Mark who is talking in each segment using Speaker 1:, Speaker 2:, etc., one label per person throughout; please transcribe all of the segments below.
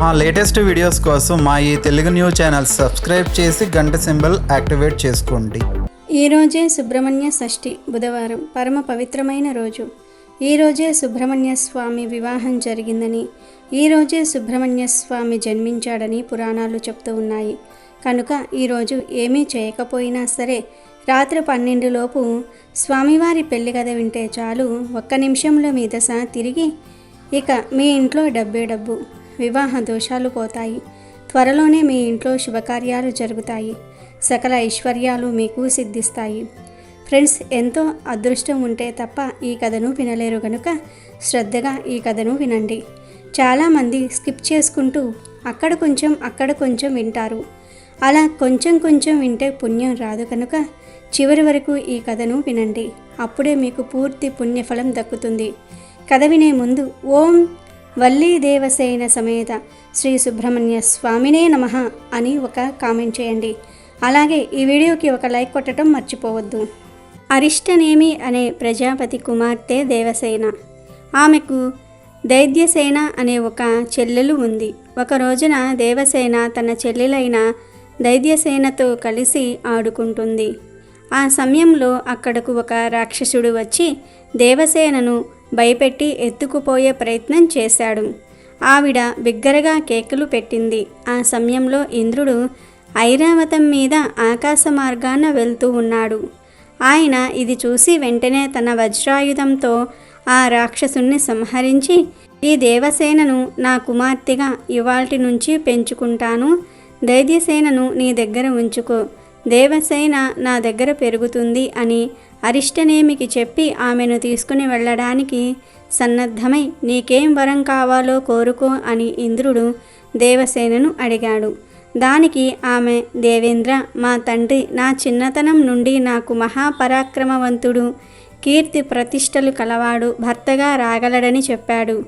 Speaker 1: మా latest videos కోసం మా ఈ తెలుగు న్యూస్ ఛానల్ సబ్స్క్రైబ్ చేసి గంట సింబల్ యాక్టివేట్ చేసుకోండి.
Speaker 2: ఈరోజే సుబ్రహ్మణ్య షష్ఠి బుధవారం పరమ పవిత్రమైన రోజు. ఈరోజే సుబ్రహ్మణ్య స్వామి వివాహం జరిగిందని, ఈరోజే సుబ్రహ్మణ్య స్వామి జన్మించాడని పురాణాలు చెప్తూ ఉన్నాయి. కనుక ఈరోజు ఏమీ చేయకపోయినా సరే రాత్రి 12 లోపు స్వామివారి పెళ్లి కథ వింటే చాలు, 1 నిమిషంలో మీ దశ తిరిగి ఇక మీ ఇంట్లో డబ్బే డబ్బు, వివాహ దోషాలు పోతాయి. త్వరలోనే మీ ఇంట్లో శుభకార్యాలు జరుగుతాయి, సకల ఐశ్వర్యాలు మీకు సిద్ధిస్తాయి. ఫ్రెండ్స్, ఎంతో అదృష్టం ఉంటే తప్ప ఈ కథను వినలేరు కనుక శ్రద్ధగా ఈ కథను వినండి. చాలామంది స్కిప్ చేసుకుంటూ అక్కడ కొంచెం వింటారు. అలా కొంచెం వింటే పుణ్యం రాదు కనుక చివరి వరకు ఈ కథను వినండి. అప్పుడే మీకు పూర్తి పుణ్యఫలం దక్కుతుంది. కథ వినే ముందు ఓం వల్లీ దేవసేన సమేత శ్రీ సుబ్రహ్మణ్య స్వామినే నమః అని ఒక కామెంట్ చేయండి. అలాగే ఈ వీడియోకి ఒక లైక్ కొట్టడం మర్చిపోవద్దు. అరిష్టనేమి అనే ప్రజాపతి కుమార్తె దేవసేన. ఆమెకు దైద్యసేన అనే ఒక చెల్లెలు ఉంది. ఒక రోజున దేవసేన తన చెల్లెలైన దైద్యసేనతో కలిసి ఆడుకుంటుంది. ఆ సమయంలో అక్కడకు ఒక రాక్షసుడు వచ్చి దేవసేనను భయపెట్టి ఎత్తుకుపోయే ప్రయత్నం చేశాడు. ఆవిడ బిగ్గరగా కేకలు పెట్టింది. ఆ సమయంలో ఇంద్రుడు ఐరావతం మీద ఆకాశ మార్గాన వెళ్తూ ఉన్నాడు. ఆయన ఇది చూసి వెంటనే తన వజ్రాయుధంతో ఆ రాక్షసుణ్ణి సంహరించి, ఈ దేవసేనను నా కుమార్తెగా ఇవాల్టి నుంచి పెంచుకుంటాను, దైద్యసేనను నీ దగ్గర ఉంచుకో, దేవసేన నా దగ్గర పెరుగుతుంది అని అరిష్టనేమికి చెప్పి ఆమెను తీసుకుని వెళ్ళడానికి సన్నద్ధమై నీకేం వరం కావాలో కోరుకో అని ఇంద్రుడు దేవసేనను అడిగాడు. దానికి ఆమె, దేవేంద్ర, మా తండ్రి నా చిన్నతనం నుండి నాకు మహాపరాక్రమవంతుడు, కీర్తి ప్రతిష్టలు కలవాడు భర్తగా రాగలడని చెప్పాడు.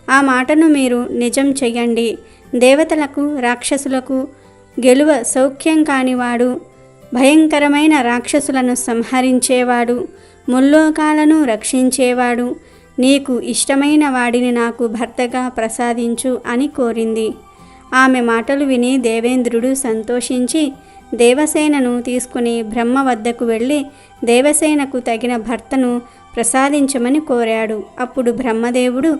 Speaker 2: ఆ మాటను మీరు నిజం చెయ్యండి. దేవతలకు రాక్షసులకు గెలువ సౌఖ్యం కానివాడు, భయంకరమైన రాక్షసులను సంహరించేవాడు, ముల్లోకాలను రక్షించేవాడు, నీకు ఇష్టమైన వాడిని నాకు భర్తగా ప్రసాదించు అని కోరింది. ఆమె మాటలు విని దేవేంద్రుడు సంతోషించి దేవసేనను తీసుకుని బ్రహ్మ వద్దకు వెళ్ళి దేవసేనకు తగిన భర్తను ప్రసాదించమని కోరాడు. అప్పుడు బ్రహ్మదేవుడు,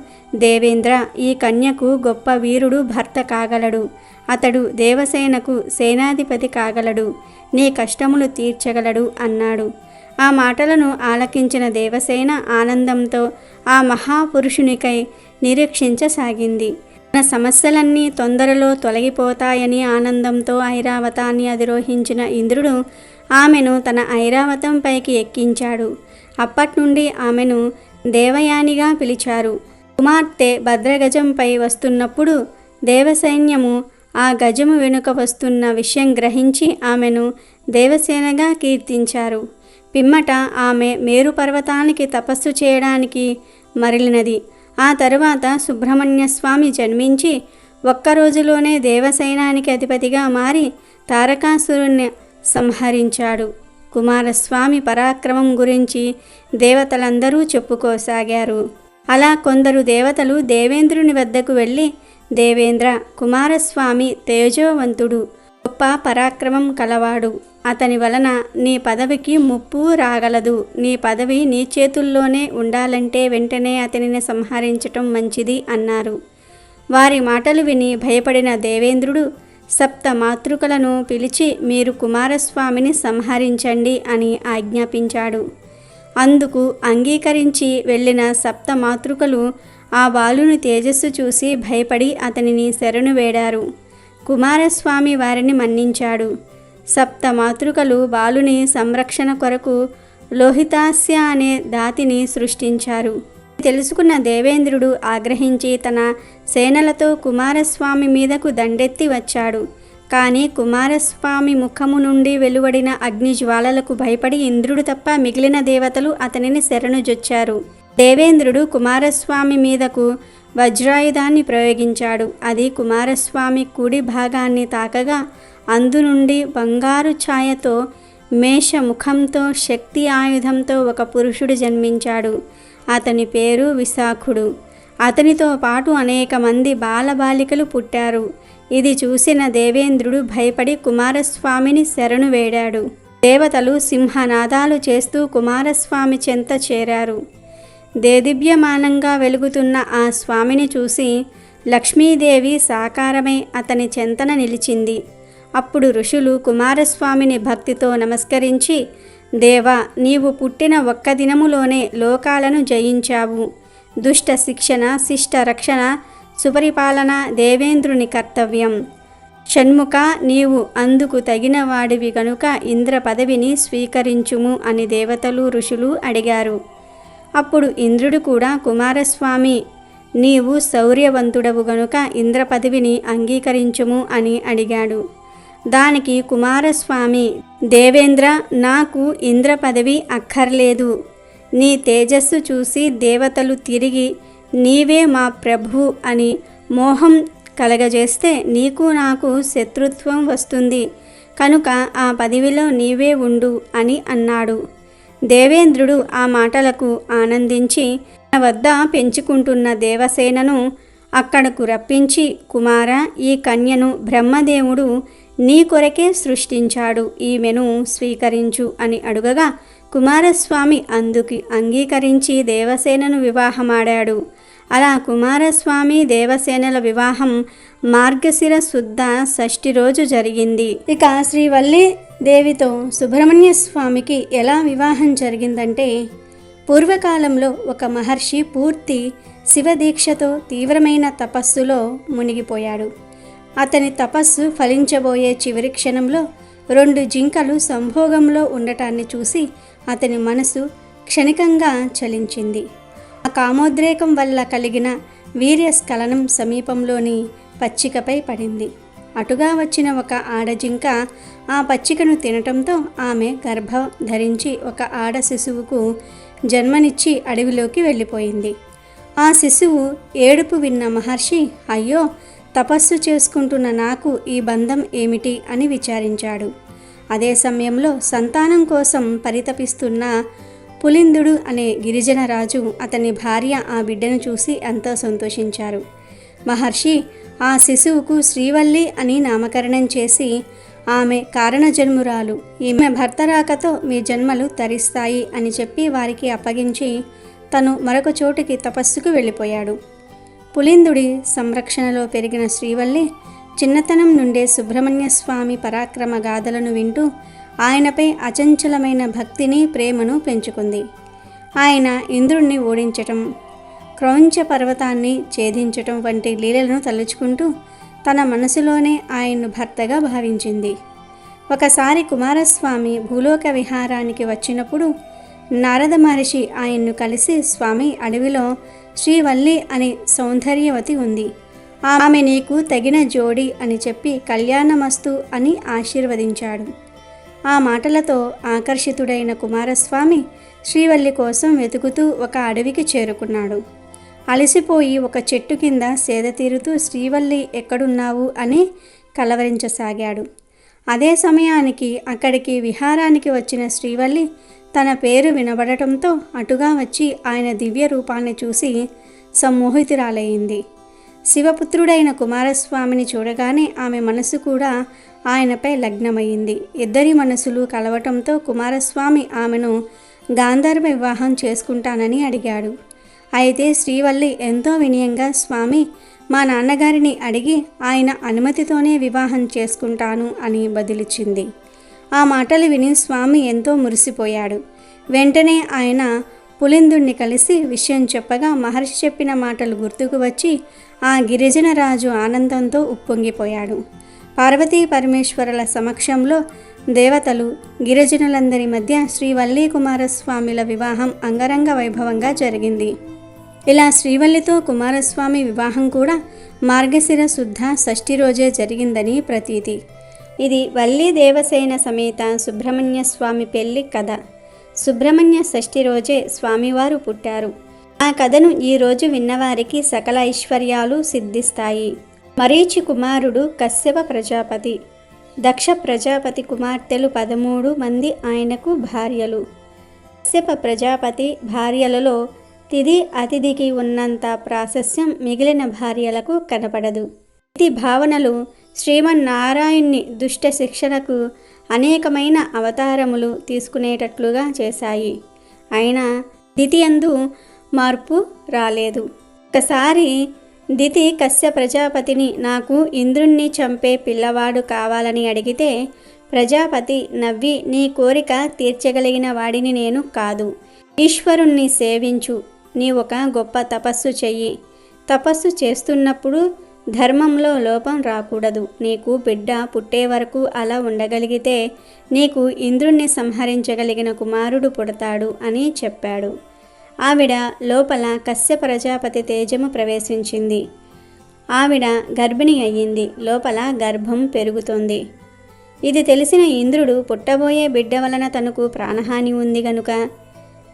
Speaker 2: దేవేంద్ర, ఈ కన్యకు గొప్ప వీరుడు భర్త కాగలడు, అతడు దేవసేనకు సేనాధిపతి కాగలడు, నీ కష్టములు తీర్చగలడు అన్నాడు. ఆ మాటలను ఆలకించిన దేవసేన ఆనందంతో ఆ మహాపురుషునికై నిరీక్షించసాగింది. తన సమస్యలన్నీ తొందరలో తొలగిపోతాయని ఆనందంతో ఐరావతాన్ని అధిరోహించిన ఇంద్రుడు ఆమెను తన ఐరావతం పైకి ఎక్కించాడు. అప్పట్నుండి ఆమెను దేవయానిగా పిలిచారు. కుమార్తె భద్రగజంపై వస్తున్నప్పుడు దేవసైన్యము ఆ గజము వెనుక వస్తున్న విషయం గ్రహించి ఆమెను దేవసేనగా కీర్తించారు. పిమ్మట ఆమె మేరు పర్వతానికి తపస్సు చేయడానికి మరలినది. ఆ తరువాత సుబ్రహ్మణ్య స్వామి జన్మించి 1 రోజులోనే దేవసైనానికి అధిపతిగా మారి తారకాసురుణ్ణి సంహరించాడు. కుమారస్వామి పరాక్రమం గురించి దేవతలందరూ చెప్పుకోసాగారు. అలా కొందరు దేవతలు దేవేంద్రుని వద్దకు వెళ్ళి, దేవేంద్ర, కుమారస్వామి తేజోవంతుడు, గొప్ప పరాక్రమం కలవాడు, అతని వలన నీ పదవికి ముప్పు రాగలదు, నీ పదవి నీ చేతుల్లోనే ఉండాలంటే వెంటనే అతనిని సంహరించటం మంచిది అన్నారు. వారి మాటలు విని భయపడిన దేవేంద్రుడు 7 మాతృకలను పిలిచి మీరు కుమారస్వామిని సంహరించండి అని ఆజ్ఞాపించాడు. అందుకు అంగీకరించి వెళ్ళిన 7 మాతృకలు ఆ బాలుని తేజస్సు చూసి భయపడి అతనిని శరణు వేడారు. కుమారస్వామి వారిని మన్నించాడు. 7 మాతృకలు బాలుని సంరక్షణ కొరకు లోహితాస్య అనే దాతిని సృష్టించారు. తెలుసుకున్న దేవేంద్రుడు ఆగ్రహించి తన సేనలతో కుమారస్వామి మీదకు దండెత్తి వచ్చాడు. కానీ కుమారస్వామి ముఖము నుండి వెలువడిన అగ్నిజ్వాలలకు భయపడి ఇంద్రుడు తప్ప మిగిలిన దేవతలు అతనిని శరణుజొచ్చారు. దేవేంద్రుడు కుమారస్వామి మీదకు వజ్రాయుధాన్ని ప్రయోగించాడు. అది కుమారస్వామి కుడి భాగాన్ని తాకగా అందు నుండి బంగారు ఛాయతో మేష ముఖంతో శక్తి ఆయుధంతో ఒక పురుషుడు జన్మించాడు. అతని పేరు విశాఖుడు. అతనితో పాటు అనేక మంది బాలబాలికలు పుట్టారు. ఇది చూసిన దేవేంద్రుడు భయపడి కుమారస్వామిని శరణు వేడాడు. దేవతలు సింహనాదాలు చేస్తూ కుమారస్వామి చెంత చేరారు. దేదీప్యమానంగా వెలుగుతున్న ఆ స్వామిని చూసి లక్ష్మీదేవి సాకారమై అతని చెంతన నిలిచింది. అప్పుడు ఋషులు కుమారస్వామిని భక్తితో నమస్కరించి, దేవా, నీవు పుట్టిన ఒక్క దినములోనే లోకాలను జయించావు. దుష్ట శిక్షణ, శిష్ట రక్షణ, సుపరిపాలన దేవేంద్రుని కర్తవ్యం. షణ్ముఖ, నీవు అందుకు తగిన వాడివి కనుక ఇంద్ర పదవిని స్వీకరించుము అని దేవతలు ఋషులు అడిగారు. అప్పుడు ఇంద్రుడు కూడా, కుమారస్వామి, నీవు శౌర్యవంతుడవు గనుక ఇంద్ర పదవిని అంగీకరించుము అని అడిగాడు. దానికి కుమారస్వామి, దేవేంద్ర, నాకు ఇంద్ర పదవి అక్కర్లేదు. నీ తేజస్సు చూసి దేవతలు తిరిగి నీవే మా ప్రభువు అని మోహం కలగజేస్తే నీకు నాకు శత్రుత్వం వస్తుంది. కనుక ఆ పదవిలో నీవే ఉండు అని అన్నాడు. దేవేంద్రుడు ఆ మాటలకు ఆనందించి తన వద్ద పెంచుకుంటున్న దేవసేనను అక్కడకు రప్పించి, కుమార, ఈ కన్యను బ్రహ్మదేవుడు నీ కొరకే సృష్టించాడు, ఈమెను స్వీకరించు అని అడుగగా కుమారస్వామి అందుకు అంగీకరించి దేవసేనను వివాహమాడాడు. అలా కుమారస్వామి దేవసేనల వివాహం మార్గశిర శుద్ధ షష్ఠి రోజు జరిగింది. ఇక శ్రీవల్లి దేవితో సుబ్రహ్మణ్య స్వామికి ఎలా వివాహం జరిగిందంటే, పూర్వకాలంలో ఒక మహర్షి పూర్తి శివదీక్షతో తీవ్రమైన తపస్సులో మునిగిపోయాడు. అతని తపస్సు ఫలించబోయే చివరి క్షణంలో 2 జింకలు సంభోగంలో ఉండటాన్ని చూసి అతని మనసు క్షణికంగా చలించింది. ఆ కామోద్రేకం వల్ల కలిగిన వీర్యస్ఖలనం సమీపంలోని పచ్చికపై పడింది. అటుగా వచ్చిన ఒక ఆడజింక ఆ పచ్చికను తినటంతో ఆమె గర్భం ధరించి ఒక ఆడ శిశువుకు జన్మనిచ్చి అడవిలోకి వెళ్ళిపోయింది. ఆ శిశువు ఏడుపు విన్న మహర్షి, అయ్యో, తపస్సు చేసుకుంటున్న నాకు ఈ బంధం ఏమిటి అని విచారించాడు. అదే సమయంలో సంతానం కోసం పరితపిస్తున్న పులిందుడు అనే గిరిజన రాజు, అతని భార్య ఆ బిడ్డను చూసి ఎంతో సంతోషించారు. మహర్షి ఆ శిశువుకు శ్రీవల్లి అని నామకరణం చేసి, ఆమె కారణజన్మురాలు, ఈమె భర్త రాకతో మీ జన్మలు తరిస్తాయి అని చెప్పి వారికి అప్పగించి తను మరొక చోటికి తపస్సుకు వెళ్ళిపోయాడు. పులిందుడి సంరక్షణలో పెరిగిన శ్రీవల్లి చిన్నతనం నుండే సుబ్రహ్మణ్య స్వామి పరాక్రమ గాథలను వింటూ ఆయనపై అచంచలమైన భక్తిని, ప్రేమను పెంచుకుంది. ఆయన ఇంద్రుణ్ణి ఓడించటం, క్రౌంచ పర్వతాన్ని ఛేదించటం వంటి లీలలను తలుచుకుంటూ తన మనసులోనే ఆయన్ను భర్తగా భావించింది. ఒకసారి కుమారస్వామి భూలోక విహారానికి వచ్చినప్పుడు నారద మహర్షి ఆయన్ను కలిసి, స్వామి, అడవిలో శ్రీవల్లి అనే సౌందర్యవతి ఉంది, ఆమె నీకు తగిన జోడి అని చెప్పి కళ్యాణమస్తు అని ఆశీర్వదించాడు. ఆ మాటలతో ఆకర్షితుడైన కుమారస్వామి శ్రీవల్లి కోసం వెతుకుతూ ఒక అడవికి చేరుకున్నాడు. అలసిపోయి ఒక చెట్టు కింద సేద తీరుతూ శ్రీవల్లి ఎక్కడున్నావు అని కలవరించసాగాడు. అదే సమయానికి అక్కడికి విహారానికి వచ్చిన శ్రీవల్లి తన పేరు వినబడటంతో అటుగా వచ్చి ఆయన దివ్య రూపాన్ని చూసి సమ్మోహితురాలయ్యింది. శివపుత్రుడైన కుమారస్వామిని చూడగానే ఆమె మనసు కూడా ఆయనపై లగ్నమైంది. ఇద్దరి మనసులు కలవటంతో కుమారస్వామి ఆమెను గాంధర్వ వివాహం చేసుకుంటానని అడిగాడు. అయితే శ్రీవల్లి ఎంతో వినయంగా, స్వామి, మా నాన్నగారిని అడిగి ఆయన అనుమతితోనే వివాహం చేసుకుంటాను అని బదిలిచ్చింది. ఆ మాటలు విని స్వామి ఎంతో మురిసిపోయాడు. వెంటనే ఆయన పులిందుణ్ణి కలిసి విషయం చెప్పగా మహర్షి చెప్పిన మాటలు గుర్తుకు వచ్చి ఆ గిరిజన రాజు ఆనందంతో ఉప్పొంగిపోయాడు. పార్వతీ పరమేశ్వరుల సమక్షంలో దేవతలు, గిరిజనులందరి మధ్య శ్రీవల్లి కుమారస్వామిల వివాహం అంగరంగ వైభవంగా జరిగింది. ఇలా శ్రీవల్లితో కుమారస్వామి వివాహం కూడా మార్గశిర శుద్ధ షష్ఠి రోజే జరిగిందని ప్రతీతి. ఇది వల్లి దేవసేన సమేత సుబ్రహ్మణ్య స్వామి పెళ్లి కథ. సుబ్రహ్మణ్య షష్ఠి రోజే స్వామివారు పుట్టారు. ఆ కథను ఈరోజు విన్నవారికి సకల ఐశ్వర్యాలు సిద్ధిస్తాయి. మరీచి కుమారుడు కశ్యప ప్రజాపతి. దక్ష ప్రజాపతి కుమార్తెలు 13 మంది ఆయనకు భార్యలు. కశ్యప ప్రజాపతి భార్యలలో తిది అతిథికి ఉన్నంత ప్రాశస్యం మిగిలిన భార్యలకు కనపడదు. దితి భావనలు శ్రీమన్నారాయణ్ణి దుష్ట శిక్షణకు అనేకమైన అవతారములు తీసుకునేటట్లుగా చేశాయి. అయినా దితి యందు మార్పు రాలేదు. ఒకసారి దితి కశ్య ప్రజాపతిని నాకు ఇంద్రుణ్ణి చంపే పిల్లవాడు కావాలని అడిగితే ప్రజాపతి నవ్వి నీ కోరిక తీర్చగలిగిన వాడిని నేను కాదు. ఈశ్వరుణ్ణి సేవించు, నీ ఒక గొప్ప తపస్సు చెయ్యి. తపస్సు చేస్తున్నప్పుడు ధర్మంలో లోపం రాకూడదు. నీకు బిడ్డ పుట్టే వరకు అలా ఉండగలిగితే నీకు ఇంద్రుణ్ణి సంహరించగలిగిన కుమారుడు పుడతాడు అని చెప్పాడు. ఆవిడ లోపల కశ్య ప్రజాపతి తేజము ప్రవేశించింది. ఆవిడ గర్భిణి అయ్యింది. లోపల గర్భం పెరుగుతోంది. ఇది తెలిసిన ఇంద్రుడు పుట్టబోయే బిడ్డ వలన తనకు ప్రాణహాని ఉంది గనుక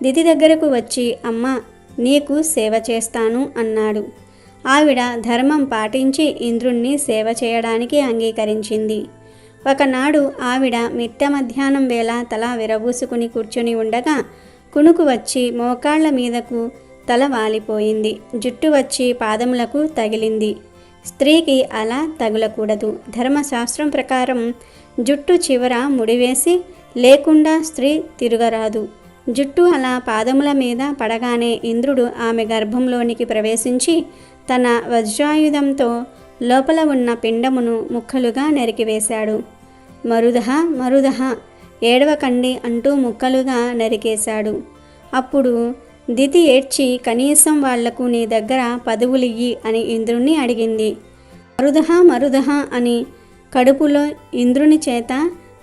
Speaker 2: దితి దగ్గరకు వచ్చి అమ్మ నీకు సేవ చేస్తాను అన్నాడు. ఆవిడ ధర్మం పాటించి ఇంద్రుణ్ణి సేవ చేయడానికి అంగీకరించింది. ఒకనాడు ఆవిడ మిట్ట మధ్యాహ్నం వేళ తల విరబూసుకుని కూర్చుని ఉండగా కునుకు వచ్చి మోకాళ్ల మీదకు తల వాలిపోయింది. జుట్టు వచ్చి పాదములకు తగిలింది. స్త్రీకి అలా తగులకూడదు. ధర్మశాస్త్రం ప్రకారం జుట్టు చివర ముడివేసి లేకుండా స్త్రీ తిరగరాదు. జుట్టు అలా పాదముల మీద పడగానే ఇంద్రుడు ఆమె గర్భంలోనికి ప్రవేశించి తన వజ్రాయుధంతో లోపల ఉన్న పిండమును ముక్కలుగా నరికివేశాడు. మరుదహ మరుదహ ఏడవకండి అంటూ ముక్కలుగా నరికేశాడు. అప్పుడు దితి ఏడ్చి కనీసం వాళ్లకు నీ దగ్గర పదవులియ్యి అని ఇంద్రుణ్ణి అడిగింది. మరుదహ మరుదహ అని కడుపులో ఇంద్రుని చేత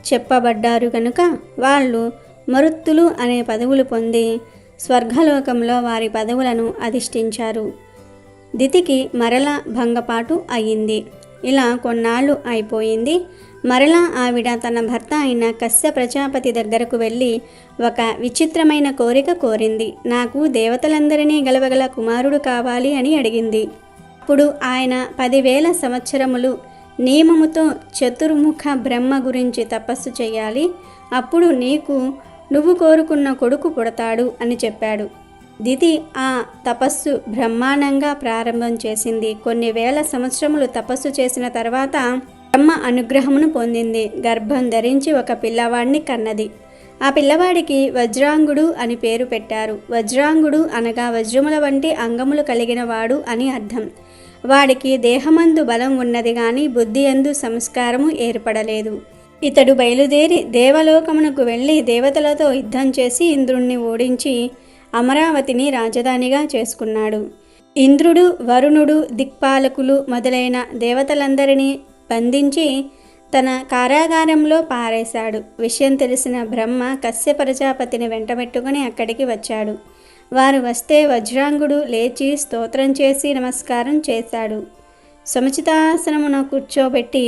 Speaker 2: చెప్పబడ్డారు కనుక వాళ్ళు మరుత్తులు అనే పదవులు పొంది స్వర్గలోకంలో వారి పదవులను అధిష్ఠించారు. దితికి మరల భంగపాటు అయ్యింది. ఇలా కొన్నాళ్ళు అయిపోయింది. మరలా ఆవిడ తన భర్త అయిన కశ్య ప్రజాపతి దగ్గరకు వెళ్ళి ఒక విచిత్రమైన కోరిక కోరింది. నాకు దేవతలందరినీ గెలవగల కుమారుడు కావాలి అని అడిగింది. అప్పుడు ఆయన 10,000 సంవత్సరములు నియమముతో చతుర్ముఖ బ్రహ్మ గురించి తపస్సు చేయాలి. అప్పుడు నువ్వు కోరుకున్న కొడుకు పుడతాడు అని చెప్పాడు. దితి ఆ తపస్సు బ్రహ్మాండంగా ప్రారంభం చేసింది. కొన్ని వేల సంవత్సరములు తపస్సు చేసిన తర్వాత బ్రహ్మ అనుగ్రహమును పొందింది. గర్భం ధరించి ఒక పిల్లవాడిని కన్నది. ఆ పిల్లవాడికి వజ్రాంగుడు అని పేరు పెట్టారు. వజ్రాంగుడు అనగా వజ్రముల వంటి అంగములు కలిగిన వాడు అని అర్థం. వాడికి దేహమందు బలం ఉన్నది గాని బుద్ధి యందు సంస్కారము ఏర్పడలేదు. ఇతడు బయలుదేరి దేవలోకమునకు వెళ్ళి దేవతలతో యుద్ధం చేసి ఇంద్రుణ్ణి ఓడించి అమరావతిని రాజధానిగా చేసుకున్నాడు. ఇంద్రుడు, వరుణుడు, దిక్పాలకులు మొదలైన దేవతలందరినీ బంధించి తన కారాగారంలో పారేశాడు. విషయం తెలిసిన బ్రహ్మ కశ్య ప్రజాపతిని వెంటబెట్టుకుని అక్కడికి వచ్చాడు. వారు వస్తే వజ్రాంగుడు లేచి స్తోత్రం చేసి నమస్కారం చేశాడు. సముచితాసనమున కూర్చోబెట్టి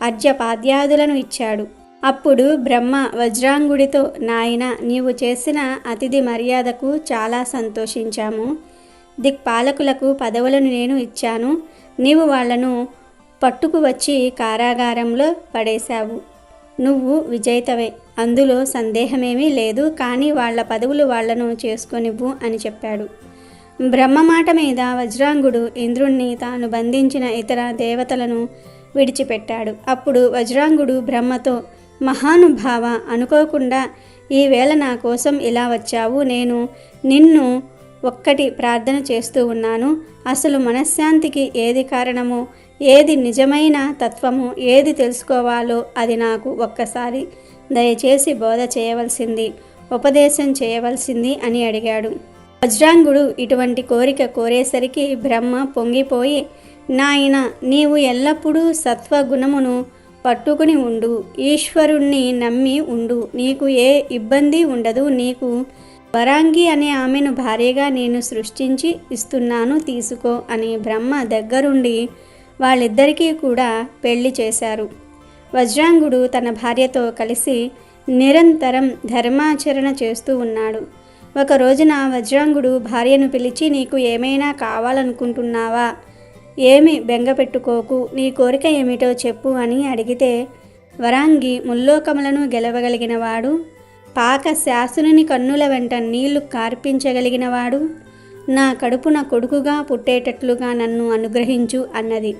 Speaker 2: అర్ఘ్యపాద్యాదులను ఇచ్చాడు. అప్పుడు బ్రహ్మ వజ్రాంగుడితో నాయన నీవు చేసిన అతిథి మర్యాదకు చాలా సంతోషించాము. దిక్పాలకులకు పదవులను నేను ఇచ్చాను. నీవు వాళ్లను పట్టుకు వచ్చి కారాగారంలో పడేశావు. నువ్వు విజేతవే, అందులో సందేహమేమీ లేదు. కానీ వాళ్ల పదవులు వాళ్లను చేసుకొనివ్వు అని చెప్పాడు. బ్రహ్మ మాట మీద వజ్రాంగుడు ఇంద్రుణ్ణి తాను బంధించిన ఇతర దేవతలను విడిచిపెట్టాడు. అప్పుడు వజ్రాంగుడు బ్రహ్మతో మహానుభావ, అనుకోకుండా ఈవేళ నా కోసం ఇలా వచ్చావు. నేను నిన్ను ఒక్కటి ప్రార్థన చేస్తూ ఉన్నాను. అసలు మనశ్శాంతికి ఏది కారణమో, ఏది నిజమైన తత్వమో, ఏది తెలుసుకోవాలో అది నాకు ఒక్కసారి దయచేసి బోధ చేయవలసింది, ఉపదేశం చేయవలసింది అని అడిగాడు. వజ్రాంగుడు ఇటువంటి కోరిక కోరేసరికి బ్రహ్మ పొంగిపోయి నాయన నీవు ఎల్లప్పుడూ సత్వగుణమును పట్టుకుని ఉండు, ఈశ్వరుణ్ణి నమ్మి ఉండు, నీకు ఏ ఇబ్బంది ఉండదు. నీకు వరాంగి అనే ఆమెను భార్యగా నేను సృష్టించి ఇస్తున్నాను, తీసుకో అని బ్రహ్మ దగ్గరుండి వాళ్ళిద్దరికీ కూడా పెళ్లి చేశారు. వజ్రాంగుడు తన భార్యతో కలిసి నిరంతరం ధర్మాచరణ చేస్తూ ఉన్నాడు. ఒక రోజున వజ్రాంగుడు భార్యను పిలిచి నీకు ఏమైనా కావాలనుకుంటున్నావా? ఏమి బెంగ పెట్టుకోకు, నీ కోరిక ఏమిటో చెప్పు అని అడిగితే వరాంగి ముల్లోకములను గెలవగలిగినవాడు, పాక శాసుని కన్నుల వెంట నీళ్లు కార్పించగలిగినవాడు, నా కడుపున కొడుకుగా పుట్టేటట్లుగా నన్ను అనుగ్రహించు అన్నది.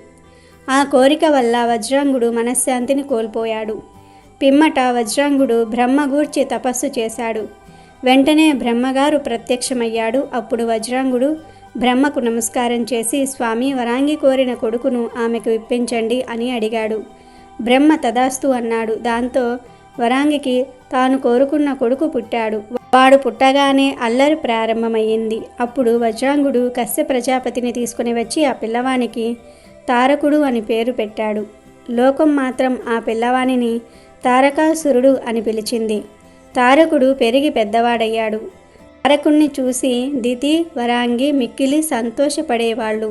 Speaker 2: ఆ కోరిక వల్ల వజ్రాంగుడు మనశ్శాంతిని కోల్పోయాడు. పిమ్మట వజ్రాంగుడు బ్రహ్మ గూర్చి తపస్సు చేశాడు. వెంటనే బ్రహ్మగారు ప్రత్యక్షమయ్యాడు. అప్పుడు వజ్రాంగుడు బ్రహ్మకు నమస్కారం చేసి, స్వామి, వరాంగి కోరిన కొడుకును ఆమెకు ఇప్పించండి అని అడిగాడు. బ్రహ్మ తదాస్తు అన్నాడు. దాంతో వరాంగికి తాను కోరుకున్న కొడుకు పుట్టాడు. వాడు పుట్టగానే అల్లరి ప్రారంభమయ్యింది. అప్పుడు వజ్రాంగుడు కశ్య ప్రజాపతిని తీసుకుని వచ్చి ఆ పిల్లవానికి తారకుడు అని పేరు పెట్టాడు. లోకం మాత్రం ఆ పిల్లవానిని తారకాసురుడు అని పిలిచింది. తారకుడు పెరిగి పెద్దవాడయ్యాడు. తారకుణ్ణి చూసి దితి, వరాంగి మిక్కిలి సంతోషపడేవాళ్ళు.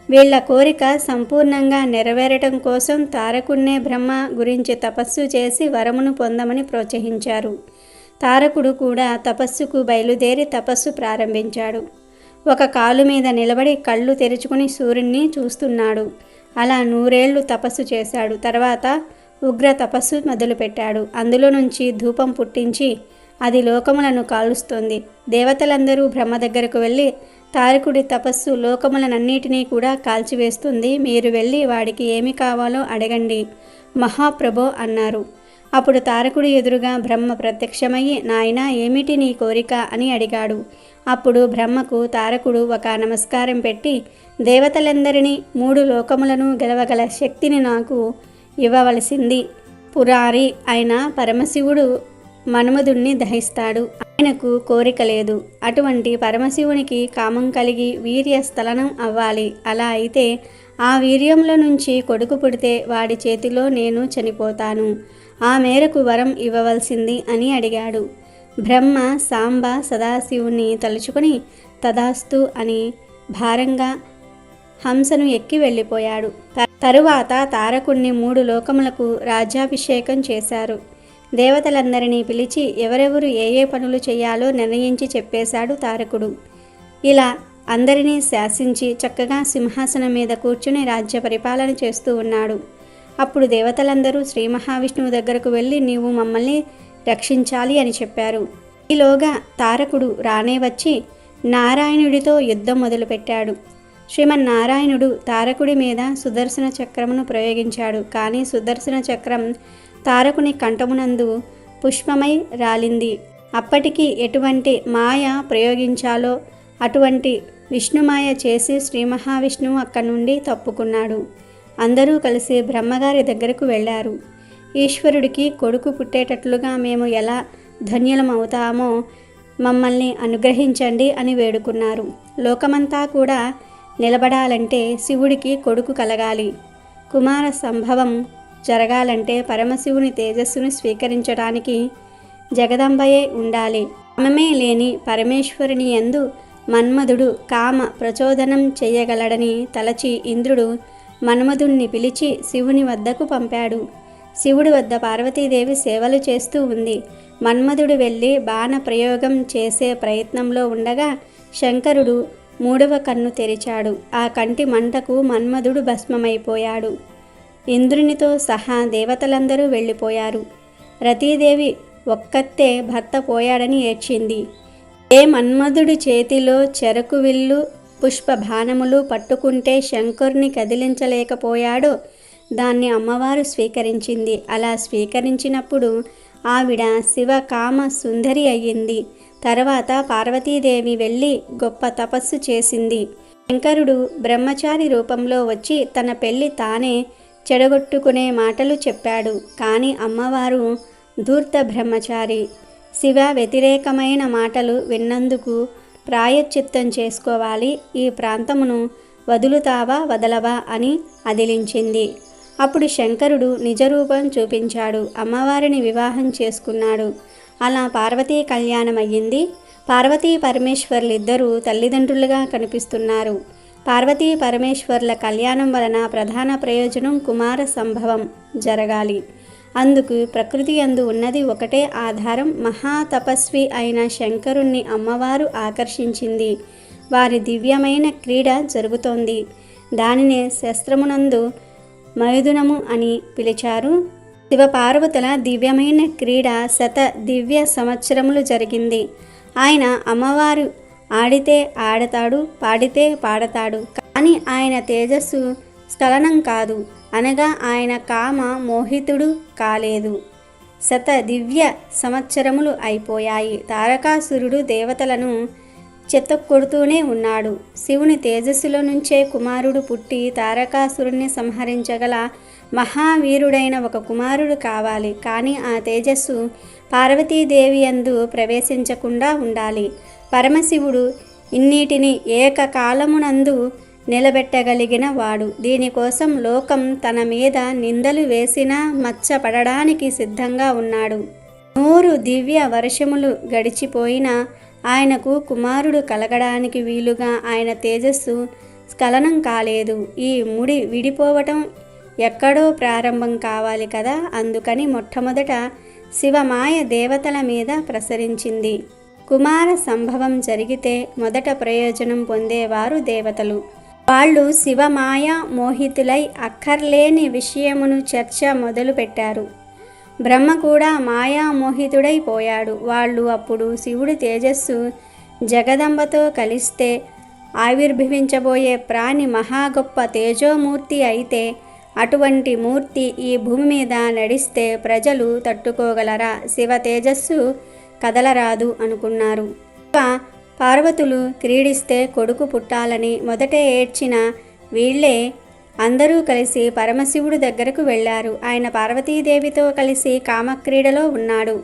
Speaker 2: వీళ్ల కోరిక సంపూర్ణంగా నెరవేరటం కోసం తారకుణ్ణే బ్రహ్మ గురించి తపస్సు చేసి వరమును పొందమని ప్రోత్సహించారు. తారకుడు కూడా తపస్సుకు బయలుదేరి తపస్సు ప్రారంభించాడు. ఒక కాలు మీద నిలబడి కళ్ళు తెరుచుకుని సూర్యుణ్ణి చూస్తున్నాడు. అలా 100 ఏళ్లు తపస్సు చేశాడు. తర్వాత ఉగ్ర తపస్సు మొదలుపెట్టాడు. అందులో నుంచి ధూపం పుట్టించి అది లోకములను కాలుస్తుంది. దేవతలందరూ బ్రహ్మ దగ్గరకు వెళ్ళి, తారకుడి తపస్సు లోకములనన్నిటినీ కూడా కాల్చివేస్తుంది. మీరు వెళ్ళి వాడికి ఏమి కావాలో అడగండి మహాప్రభో అన్నారు. అప్పుడు తారకుడి ఎదురుగా బ్రహ్మ ప్రత్యక్షమయ్యి, నాయనా, ఏమిటి నీ కోరిక అని అడిగాడు. అప్పుడు బ్రహ్మకు తారకుడు ఒక నమస్కారం పెట్టి, దేవతలందరినీ 3 లోకములను గెలవగల శక్తిని నాకు ఇవ్వవలసింది. పురారి అయిన పరమశివుడు మన్మధుణ్ణి దహిస్తాడు. ఆయనకు కోరిక లేదు. అటువంటి పరమశివునికి కామం కలిగి వీర్య స్థలనం అవ్వాలి. అలా అయితే ఆ వీర్యంలో నుంచి కొడుకు పుడితే వాడి చేతిలో నేను చనిపోతాను. ఆ మేరకు వరం ఇవ్వవలసింది అని అడిగాడు. బ్రహ్మ సాంబ సదాశివుని తలుచుకొని తదాస్తు అని భారంగా హంసను ఎక్కి వెళ్ళిపోయాడు. తరువాత తారకుణ్ణి 3 లోకములకు రాజ్యాభిషేకం చేశారు. దేవతలందరినీ పిలిచి ఎవరెవరు ఏ ఏ పనులు చేయాలో నిర్ణయించి చెప్పేశాడు తారకుడు. ఇలా అందరినీ శాసించి చక్కగా సింహాసనం మీద కూర్చుని రాజ్య పరిపాలన చేస్తూ ఉన్నాడు. అప్పుడు దేవతలందరూ శ్రీ మహావిష్ణువు దగ్గరకు వెళ్ళి, నీవు మమ్మల్ని రక్షించాలి అని చెప్పారు. ఈలోగా తారకుడు రానే వచ్చి నారాయణుడితో యుద్ధం మొదలుపెట్టాడు. శ్రీమన్నారాయణుడు తారకుడి మీద సుదర్శన చక్రమును ప్రయోగించాడు. కానీ సుదర్శన చక్రం తారకుని కంఠమునందు పుష్పమై రాలింది. అప్పటికి ఎటువంటి మాయ ప్రయోగించాలో అటువంటి విష్ణుమాయ చేసి శ్రీ మహావిష్ణువు అక్కడి నుండి తప్పుకున్నాడు. అందరూ కలిసి బ్రహ్మగారి దగ్గరకు వెళ్ళారు. ఈశ్వరుడికి కొడుకు పుట్టేటట్లుగా మేము ఎలా ధన్యులమవుతామో మమ్మల్ని అనుగ్రహించండి అని వేడుకున్నారు. లోకమంతా కూడా నిలబడాలంటే శివుడికి కొడుకు కలగాలి. కుమార సంభవం జరగాలంటే పరమశివుని తేజస్సును స్వీకరించడానికి జగదంబయే ఉండాలి. కామమే లేని పరమేశ్వరుని యందు మన్మధుడు కామ ప్రచోదనం చేయగలడని తలచి ఇంద్రుడు మన్మధుణ్ణి పిలిచి శివుని వద్దకు పంపాడు. శివుడి వద్ద పార్వతీదేవి సేవలు చేస్తూ ఉంది. మన్మధుడు వెళ్ళి బాణ ప్రయోగం చేసే ప్రయత్నంలో ఉండగా శంకరుడు 3వ కన్ను తెరిచాడు. ఆ కంటి మంటకు మన్మధుడు భస్మమైపోయాడు. ఇంద్రునితో సహా దేవతలందరూ వెళ్ళిపోయారు. రతీదేవి ఒక్కతే భర్త పోయాడని ఏడ్చింది. ఏ మన్మధుడి చేతిలో చెరకు విల్లు పుష్ప బాణములు పట్టుకుంటే శంకరుని కదిలించలేకపోయాడో దాన్ని అమ్మవారు స్వీకరించింది. అలా స్వీకరించినప్పుడు ఆవిడ శివకామ సుందరి అయ్యింది. తర్వాత పార్వతీదేవి వెళ్ళి గొప్ప తపస్సు చేసింది. శంకరుడు బ్రహ్మచారి రూపంలో వచ్చి తన పెళ్లి తానే చెడగొట్టుకునే మాటలు చెప్పాడు. కానీ అమ్మవారు ధూర్త బ్రహ్మచారి. శివ వ్యతిరేకమైన మాటలు విన్నందుకు ప్రాయశ్చిత్తం చేసుకోవాలి. ఈ ప్రాంతమును వదులుతావా వదలవా అని అదిలించింది. అప్పుడు శంకరుడు నిజరూపం చూపించాడు. అమ్మవారిని వివాహం చేసుకున్నాడు. అలా పార్వతీ కళ్యాణం అయ్యింది. పార్వతీ పరమేశ్వర్లిద్దరూ తల్లిదండ్రులుగా కనిపిస్తున్నారు. పార్వతీ పరమేశ్వర్ల కళ్యాణం వలన ప్రధాన ప్రయోజనం కుమార సంభవం జరగాలి. అందుకు ప్రకృతి యందు ఉన్నది ఒకటే ఆధారం. మహాతపస్వి అయిన శంకరుణ్ణి అమ్మవారు ఆకర్షించింది. వారి దివ్యమైన క్రీడ జరుగుతోంది. దానినే శస్త్రమునందు మైథునము అని పిలిచారు. శివపార్వతుల దివ్యమైన క్రీడ దివ్య సంవత్సరములు జరిగింది. ఆయన అమ్మవారు ఆడితే ఆడతాడు, పాడితే పాడతాడు. కానీ ఆయన తేజస్సు స్ఖలనం కాదు, అనగా ఆయన కామ మోహితుడు కాలేదు. దివ్య సంవత్సరములు అయిపోయాయి. తారకాసురుడు దేవతలను చెత్తకొడుతూనే ఉన్నాడు. శివుని తేజస్సులో నుంచే కుమారుడు పుట్టి తారకాసురుణ్ణి సంహరించగల మహావీరుడైన ఒక కుమారుడు కావాలి. కానీ ఆ తేజస్సు పార్వతీదేవి యందు ప్రవేశించకుండా ఉండాలి. పరమశివుడు ఇన్నిటిని ఏకకాలమునందు నిలబెట్టగలిగిన వాడు. దీనికోసం లోకం తన మీద నిందలు వేసినా మచ్చపడడానికి సిద్ధంగా ఉన్నాడు. 100 దివ్య వర్షములు గడిచిపోయినా ఆయనకు కుమారుడు కలగడానికి వీలుగా ఆయన తేజస్సు స్ఖలనం కాలేదు. ఈ ముడి విడిపోవటం ఎక్కడో ప్రారంభం కావాలి కదా. అందుకని మొట్టమొదట శివమాయ దేవతల మీద ప్రసరించింది. కుమార సంభవం జరిగితే మొదట ప్రయోజనం పొందేవారు దేవతలు. వాళ్ళు శివమాయ మోహితులై అక్కర్లేని విషయమును చర్చ మొదలుపెట్టారు. బ్రహ్మ కూడా మాయామోహితుడైపోయాడు. వాళ్ళు అప్పుడు శివుడి తేజస్సు జగదంబతో కలిస్తే ఆవిర్భవించబోయే ప్రాణి మహా గొప్ప తేజోమూర్తి అయితే అటువంటి మూర్తి ఈ భూమి మీద నడిస్తే ప్రజలు తట్టుకోగలరా? శివ తేజస్సు కదలరాదు అనుకున్నారు. పార్వతులు క్రీడిస్తే కొడుకు పుట్టాలని మొదటే ఏడ్చిన వీళ్లే అందరూ కలిసి పరమశివుడి దగ్గరకు వెళ్ళారు. ఆయన పార్వతీదేవితో కలిసి కామక్రీడలో ఉన్నాడు.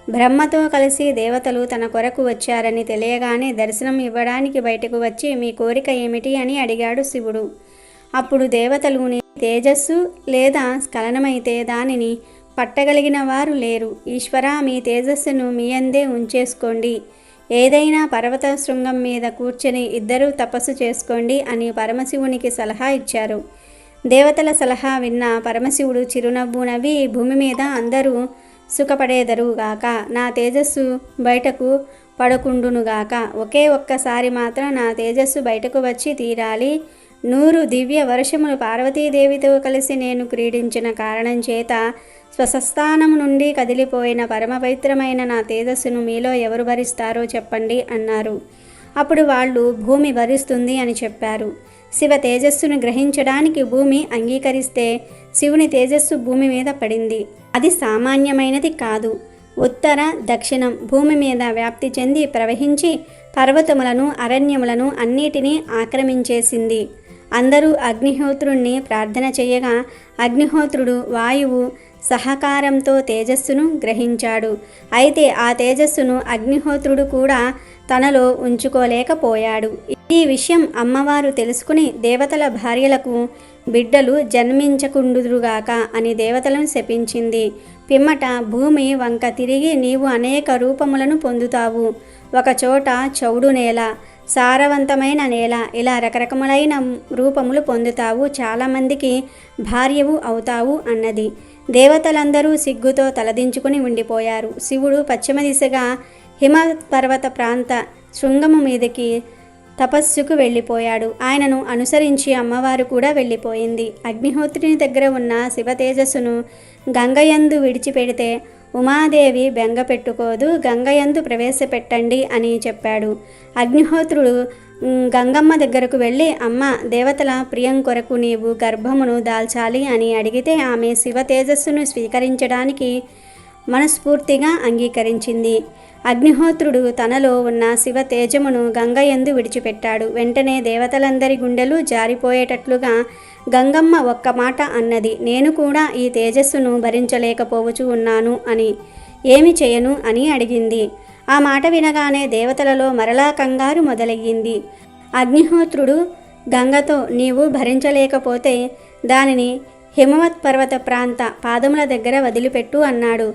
Speaker 2: బ్రహ్మతో కలిసి దేవతలు తన కొరకు వచ్చారని తెలియగానే దర్శనం ఇవ్వడానికి బయటకు వచ్చి మీ కోరిక ఏమిటి అని అడిగాడు శివుడు. అప్పుడు దేవతలు నీ తేజస్సు లేదా స్ఖలనమైతే దానిని పట్టగలిగిన వారు లేరు. ఈశ్వరా, మీ తేజస్సును మీ అందే ఉంచేసుకోండి. ఏదైనా పర్వత శృంగం మీద కూర్చొని ఇద్దరూ తపస్సు చేసుకోండి అని పరమశివునికి సలహా ఇచ్చారు. దేవతల సలహా విన్న పరమశివుడు చిరునవ్వు నవ్వి భూమి మీద అందరూ సుఖపడేదరుగాక, నా తేజస్సు బయటకు పడకుండునుగాక. ఒక్కసారి మాత్రం నా తేజస్సు బయటకు వచ్చి తీరాలి. 100 దివ్య వర్షములు పార్వతీదేవితో కలిసి నేను క్రీడించిన కారణం చేత స్వస్థానం నుండి కదిలిపోయిన పరమపవిత్రమైన నా తేజస్సును మీలో ఎవరు భరిస్తారో చెప్పండి అన్నారు. అప్పుడు వాళ్ళు భూమి భరిస్తుంది అని చెప్పారు. శివ తేజస్సును గ్రహించడానికి భూమి అంగీకరిస్తే శివుని తేజస్సు భూమి మీద పడింది. అది సామాన్యమైనది కాదు. ఉత్తర దక్షిణం భూమి మీద వ్యాప్తి చెంది ప్రవహించి పర్వతములను అరణ్యములను అన్నిటినీ ఆక్రమించేసింది. అందరూ అగ్నిహోత్రుణ్ణి ప్రార్థన చేయగా అగ్నిహోత్రుడు వాయువు సహకారంతో తేజస్సును గ్రహించాడు. అయితే ఆ తేజస్సును అగ్నిహోత్రుడు కూడా తనలో ఉంచుకోలేకపోయాడు. ఈ విషయం అమ్మవారు తెలుసుకుని దేవతల భార్యలకు బిడ్డలు జన్మించకుండురుగాక అని దేవతలను శపించింది. పిమ్మట భూమి వంక తిరిగి నీవు అనేక రూపములను పొందుతావు. ఒకచోట చౌడు నేల, సారవంతమైన నేల, ఇలా రకరకములైన రూపములు పొందుతావు. చాలామందికి భార్యవు అవుతావు అన్నది. దేవతలందరూ సిగ్గుతో తలదించుకుని ఉండిపోయారు. శివుడు పశ్చిమ దిశగా హిమపర్వత ప్రాంత శృంగము మీదకి తపస్సుకు వెళ్ళిపోయాడు. ఆయనను అనుసరించి అమ్మవారు కూడా వెళ్ళిపోయింది. అగ్నిహోత్రుని దగ్గర ఉన్న శివ తేజస్సును గంగయందు విడిచిపెడితే ఉమాదేవి బెంగ పెట్టుకోదు, గంగయందు ప్రవేశపెట్టండి అని చెప్పాడు. అగ్నిహోత్రుడు గంగమ్మ దగ్గరకు వెళ్ళి, అమ్మ, దేవతల ప్రియం కొరకు నీవు గర్భమును దాల్చాలి అని అడిగితే ఆమె శివ తేజస్సును స్వీకరించడానికి మనస్ఫూర్తిగా అంగీకరించింది. అగ్నిహోత్రుడు తనలో ఉన్న శివ తేజమును గంగయందు విడిచిపెట్టాడు. వెంటనే దేవతలందరి గుండెలు జారిపోయేటట్లుగా గంగమ్మ ఒక్క మాట అన్నది, నేను కూడా ఈ తేజస్సును భరించలేకపోవచ్చు ఉన్నాను అని. ఏమి చేయను అని అడిగింది. ఆ మాట వినగానే దేవతలలో మరలా కంగారు మొదలయ్యింది. అగ్నిహోత్రుడు గంగతో, నీవు భరించలేకపోతే దానిని హిమవత్ పర్వత ప్రాంత పాదముల దగ్గర వదిలిపెట్టు అన్నాడు.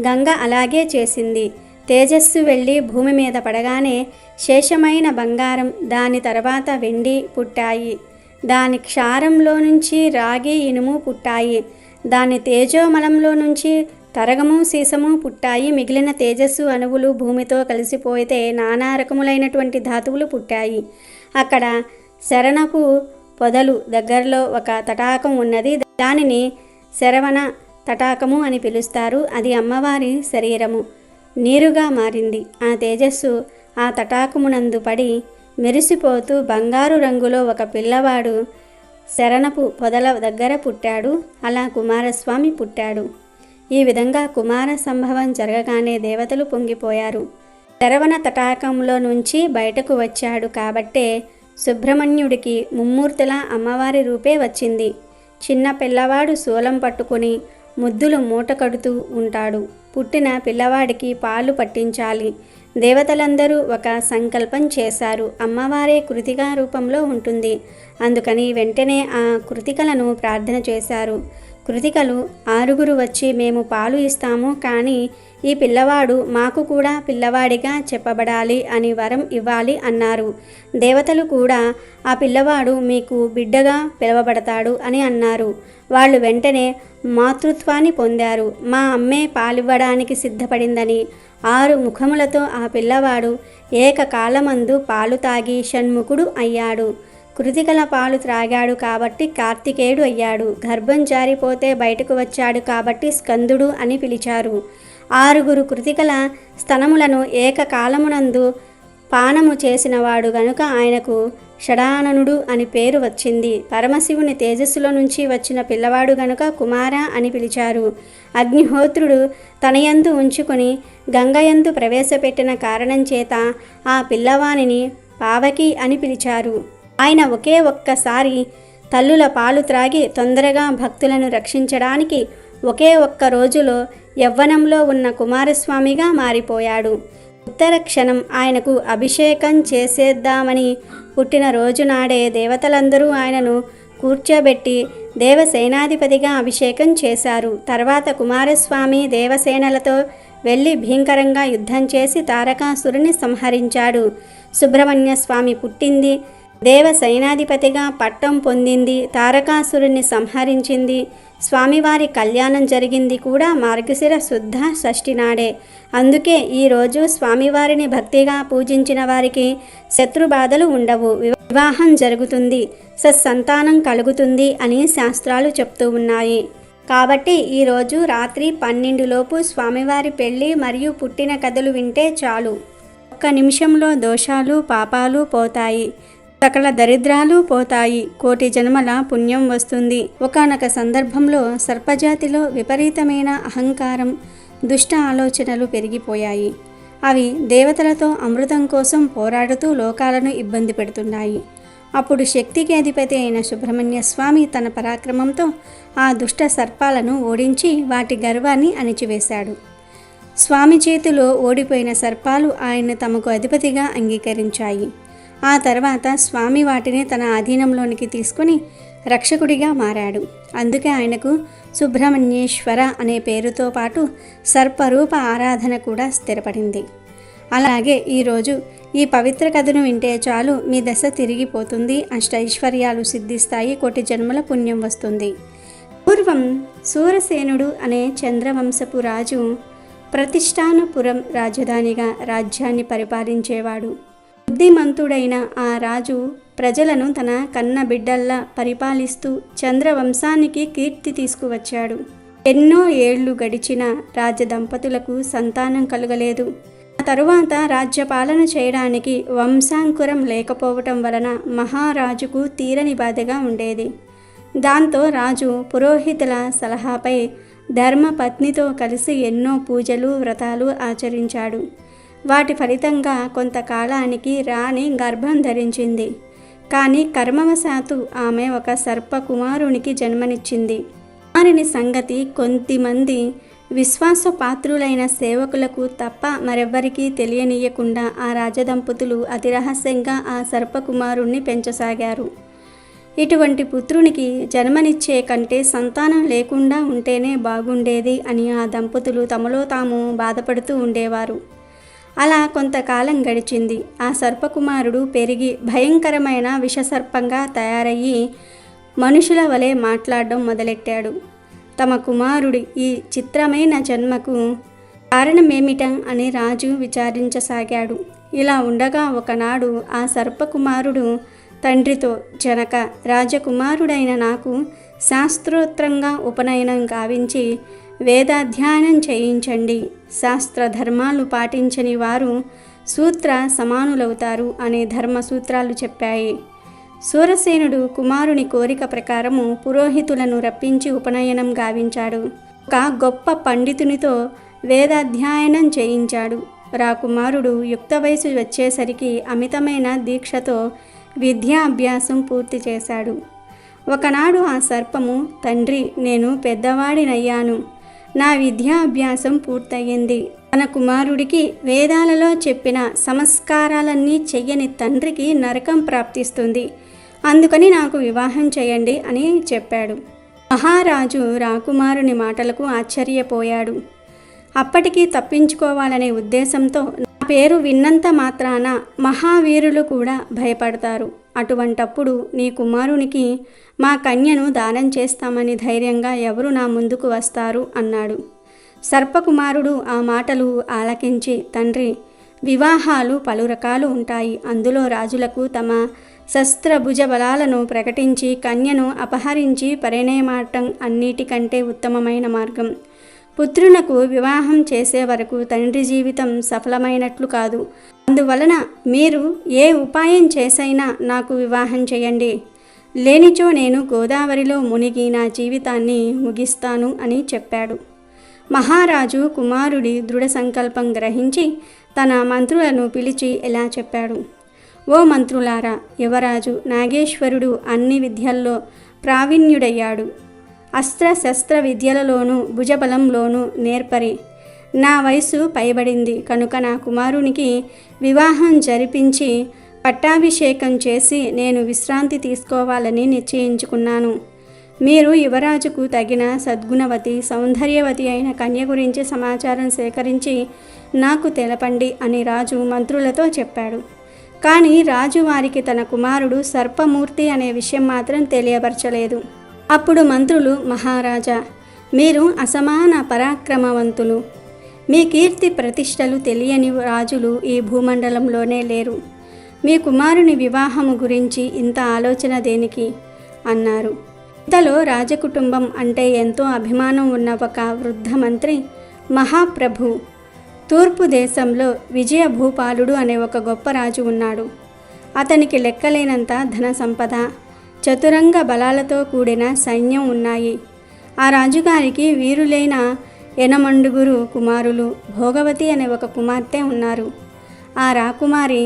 Speaker 2: గంగ అలాగే చేసింది. తేజస్సు వెళ్ళి భూమి మీద పడగానే శేషమైన బంగారం, దాని తర్వాత వెండి పుట్టాయి. దాని క్షారంలో నుంచి రాగి, ఇనుము పుట్టాయి. దాని తేజోమలంలో నుంచి తరగము, సీసము పుట్టాయి. మిగిలిన తేజస్సు అణువులు భూమితో కలిసిపోతే నానా రకములైనటువంటి ధాతువులు పుట్టాయి. అక్కడ శరణపు పొదలు దగ్గరలో ఒక తటాకం ఉన్నది. దానిని శరవణ తటాకము అని పిలుస్తారు. అది అమ్మవారి శరీరము నీరుగా మారింది. ఆ తేజస్సు ఆ తటాకమునందు పడి మెరిసిపోతూ బంగారు రంగులో ఒక పిల్లవాడు శరణపు పొదల దగ్గర పుట్టాడు. అలా కుమారస్వామి పుట్టాడు. ఈ విధంగా కుమార సంభవం జరగగానే దేవతలు పొంగిపోయారు. శరవణ తటాకంలో నుంచి బయటకు వచ్చాడు కాబట్టే సుబ్రహ్మణ్యుడికి ముమ్మూర్తుల అమ్మవారి రూపే వచ్చింది. చిన్న పిల్లవాడు శూలం పట్టుకుని ముద్దులు మూట కడుతూ ఉంటాడు. పుట్టిన పిల్లవాడికి పాలు పట్టించాలి. దేవతలందరూ ఒక సంకల్పం చేశారు. అమ్మవారే కృతికా రూపంలో ఉంటుంది. అందుకని వెంటనే ఆ కృతికలను ప్రార్థన చేశారు. కృతికలు 6 వచ్చి మేము పాలు ఇస్తాము, కానీ ఈ పిల్లవాడు మాకు కూడా పిల్లవాడిగా చెప్పబడాలి అని వరం ఇవ్వాలి అన్నారు. దేవతలు కూడా ఆ పిల్లవాడు మీకు బిడ్డగా పిలువబడతాడు అని అన్నారు. వాళ్ళు వెంటనే మాతృత్వాన్ని పొందారు. మా అమ్మే పాలివ్వడానికి సిద్ధపడిందని 6 ముఖములతో ఆ పిల్లవాడు ఏకకాలమందు పాలు తాగి షణ్ముఖుడు అయ్యాడు. కృతికల పాలు త్రాగాడు కాబట్టి కార్తికేయుడు అయ్యాడు. గర్భం జారిపోతే బయటకు వచ్చాడు కాబట్టి స్కందుడు అని పిలిచారు. 6 కృతికల స్తనములను ఏకకాలమునందు పానము చేసినవాడు గనుక ఆయనకు షడాననుడు అని పేరు వచ్చింది. పరమశివుని తేజస్సులో నుంచి వచ్చిన పిల్లవాడు గనుక కుమార అని పిలిచారు. అగ్నిహోత్రుడు తనయందు ఉంచుకొని గంగయందు ప్రవేశపెట్టిన కారణం చేత ఆ పిల్లవానిని పావకి అని పిలిచారు. ఆయన ఒకే ఒక్కసారి తల్లుల పాలు త్రాగి తొందరగా భక్తులను రక్షించడానికి ఒకే ఒక్క రోజులో యవ్వనంలో ఉన్న కుమారస్వామిగా మారిపోయాడు. ఉత్తర క్షణం ఆయనకు అభిషేకం చేసేద్దామని పుట్టిన రోజు నాడే దేవతలందరూ ఆయనను కూర్చోబెట్టి దేవసేనాధిపతిగా అభిషేకం చేశారు. తర్వాత కుమారస్వామి దేవసేనలతో వెళ్ళి భీకరంగా యుద్ధం చేసి తారకాసురుని సంహరించాడు. సుబ్రహ్మణ్య స్వామి పుట్టింది, దేవసైనాధిపతిగా పట్టం పొందింది, తారకాసురుణ్ణి సంహరించింది. స్వామివారి కళ్యాణం జరిగింది కూడా మార్గశిర శుద్ధ షష్ఠి నాడే. అందుకే ఈరోజు స్వామివారిని భక్తిగా పూజించిన వారికి శత్రుబాధలు ఉండవు, వివాహం జరుగుతుంది, సత్సంతానం కలుగుతుంది అని శాస్త్రాలు చెప్తూ ఉన్నాయి. కాబట్టి ఈరోజు రాత్రి 12 లోపు స్వామివారి పెళ్లి మరియు పుట్టిన కథలు వింటే చాలు. ఒక్క నిమిషంలో దోషాలు పాపాలు పోతాయి, సకల దరిద్రాలు పోతాయి, కోటి జన్మల పుణ్యం వస్తుంది. ఒకానొక సందర్భంలో సర్పజాతిలో విపరీతమైన అహంకారం, దుష్ట ఆలోచనలు పెరిగిపోయాయి. అవి దేవతలతో అమృతం కోసం పోరాడుతూ లోకాలను ఇబ్బంది పెడుతున్నాయి. అప్పుడు శక్తికి అధిపతి అయిన సుబ్రహ్మణ్య స్వామి తన పరాక్రమంతో ఆ దుష్ట సర్పాలను ఓడించి వాటి గర్వాన్ని అణిచివేశాడు. స్వామి చేతిలో ఓడిపోయిన సర్పాలు ఆయన్ని తమకు అధిపతిగా అంగీకరించాయి. ఆ తర్వాత స్వామి వాటిని తన అధీనంలోనికి తీసుకుని రక్షకుడిగా మారాడు. అందుకే ఆయనకు సుబ్రహ్మణ్యేశ్వర అనే పేరుతో పాటు సర్పరూప ఆరాధన కూడా స్థిరపడింది. అలాగే ఈరోజు ఈ పవిత్ర కథను వింటే చాలు మీ దశ తిరిగిపోతుంది, అష్టైశ్వర్యాలు సిద్ధిస్తాయి, కోటి జన్మల పుణ్యం వస్తుంది. పూర్వం సూరసేనుడు అనే చంద్రవంశపు రాజు ప్రతిష్టానపురం రాజధానిగా రాజ్యాన్ని పరిపాలించేవాడు. బుద్ధిమంతుడైన ఆ రాజు ప్రజలను తన కన్న బిడ్డల్లా పరిపాలిస్తూ చంద్రవంశానికి కీర్తి తీసుకువచ్చాడు. ఎన్నో ఏళ్లు గడిచిన రాజదంపతులకు సంతానం కలుగలేదు. ఆ తరువాత రాజ్యపాలన చేయడానికి వంశాంకురం లేకపోవటం వలన మహారాజుకు తీరని బాధగా ఉండేది. దాంతో రాజు పురోహితుల సలహాపై ధర్మపత్నితో కలిసి ఎన్నో పూజలు వ్రతాలు ఆచరించాడు. వాటి ఫలితంగా కొంతకాలానికి రాణి గర్భం ధరించింది. కానీ కర్మవశాత్తు ఆమె ఒక సర్పకుమారునికి జన్మనిచ్చింది. వారిని సంగతి కొద్దిమంది విశ్వాసపాత్రులైన సేవకులకు తప్ప మరెవ్వరికీ తెలియనీయకుండా ఆ రాజదంపతులు అతి రహస్యంగా ఆ సర్పకుమారుణ్ణి పెంచసాగారు. ఇటువంటి పుత్రునికి జన్మనిచ్చే కంటే సంతానం లేకుండా ఉంటేనే బాగుండేది అని ఆ దంపతులు తమలో తాము బాధపడుతూ ఉండేవారు. అలా కొంతకాలం గడిచింది. ఆ సర్పకుమారుడు పెరిగి భయంకరమైన విషసర్పంగా తయారయ్యి మనుషుల వలె మాట్లాడడం మొదలెట్టాడు. తమ కుమారుడి ఈ చిత్రమైన జన్మకు కారణమేమిట అని రాజు విచారించసాగాడు. ఇలా ఉండగా ఒకనాడు ఆ సర్పకుమారుడు తండ్రితో, జనక, రాజకుమారుడైన నాకు శాస్త్రోత్తంగా ఉపనయనం గావించి వేదాధ్యయనం చేయించండి. శాస్త్రధర్మాలు పాటించని వారు సూత్ర సమానులవుతారు అనే ధర్మ సూత్రాలు చెప్పాయి. సూరసేనుడు కుమారుని కోరిక ప్రకారము పురోహితులను రప్పించి ఉపనయనం గావించాడు. ఒక గొప్ప పండితునితో వేదాధ్యయనం చేయించాడు. రాకుమారుడు యుక్త వయసు వచ్చేసరికి అమితమైన దీక్షతో విద్యాభ్యాసం పూర్తి చేశాడు. ఒకనాడు ఆ సర్పము, తండ్రి, నేను పెద్దవాడినయ్యాను, నా విద్యాభ్యాసం పూర్తయింది. తన కుమారుడికి వేదాలలో చెప్పిన సంస్కారాలన్నీ చెయ్యని తండ్రికి నరకం ప్రాప్తిస్తుంది, అందుకని నాకు వివాహం చేయండి అని చెప్పాడు. మహారాజు రాకుమారుని మాటలకు ఆశ్చర్యపోయాడు. అప్పటికి తప్పించుకోవాలనే ఉద్దేశంతో, నా పేరు విన్నంత మాత్రాన మహావీరులు కూడా భయపడతారు, అటువంటప్పుడు నీ కుమారునికి మా కన్యను దానం చేస్తామని ధైర్యంగా ఎవరు నా ముందుకు వస్తారు అన్నాడు. సర్పకుమారుడు ఆ మాటలు ఆలకించి, తండ్రి, వివాహాలు పలు రకాలు ఉంటాయి. అందులో రాజులకు తమ శస్త్రభుజ బలాలను ప్రకటించి కన్యను అపహరించి పరిణయమాటం అన్నిటికంటే ఉత్తమమైన మార్గం. పుత్రునకు వివాహం చేసే వరకు తండ్రి జీవితం సఫలమైనట్లు కాదు. అందువలన మీరు ఏ ఉపాయం చేసైనా నాకు వివాహం చేయండి, లేనిచో నేను గోదావరిలో మునిగి నా జీవితాన్ని ముగిస్తాను అని చెప్పాడు. మహారాజు కుమారుడి దృఢ సంకల్పం గ్రహించి తన మంత్రులను పిలిచి ఇలా చెప్పాడు. ఓ మంత్రులారా, యువరాజు నాగేశ్వరుడు అన్ని విద్యల్లో ప్రావీణ్యుడయ్యాడు. అస్త్రశస్త్ర విద్యలలోనూ భుజబలంలోనూ నేర్పరి. నా వయసు పైబడింది కనుక నా కుమారునికి వివాహం జరిపించి పట్టాభిషేకం చేసి నేను విశ్రాంతి తీసుకోవాలని నిశ్చయించుకున్నాను. మీరు యువరాజుకు తగిన సద్గుణవతి, సౌందర్యవతి అయిన కన్య గురించి సమాచారం సేకరించి నాకు తెలపండి అని రాజు మంత్రులతో చెప్పాడు. కానీ రాజు వారికి తన కుమారుడు సర్పమూర్తి అనే విషయం మాత్రం తెలియపరచలేదు. అప్పుడు మంత్రులు, మహారాజా, మీరు అసమాన పరాక్రమవంతులు, మీ కీర్తి ప్రతిష్టలు తెలియని రాజులు ఈ భూమండలంలోనే లేరు. మీ కుమారుని వివాహము గురించి ఇంత ఆలోచన దేనికి అన్నారు. ఇంతలో రాజకుటుంబం అంటే ఎంతో అభిమానం ఉన్న ఒక వృద్ధ మంత్రి, మహాప్రభు, తూర్పు దేశంలో విజయభూపాలుడు అనే ఒక గొప్ప రాజు ఉన్నాడు. అతనికి లెక్కలేనంత ధన సంపద, చతురంగ బలాలతో కూడిన సైన్యం ఉన్నాయి. ఆ రాజుగారికి వీరులైన 8 కుమారులు, భోగవతి అనే ఒక కుమార్తె ఉన్నారు. ఆ రాకుమారి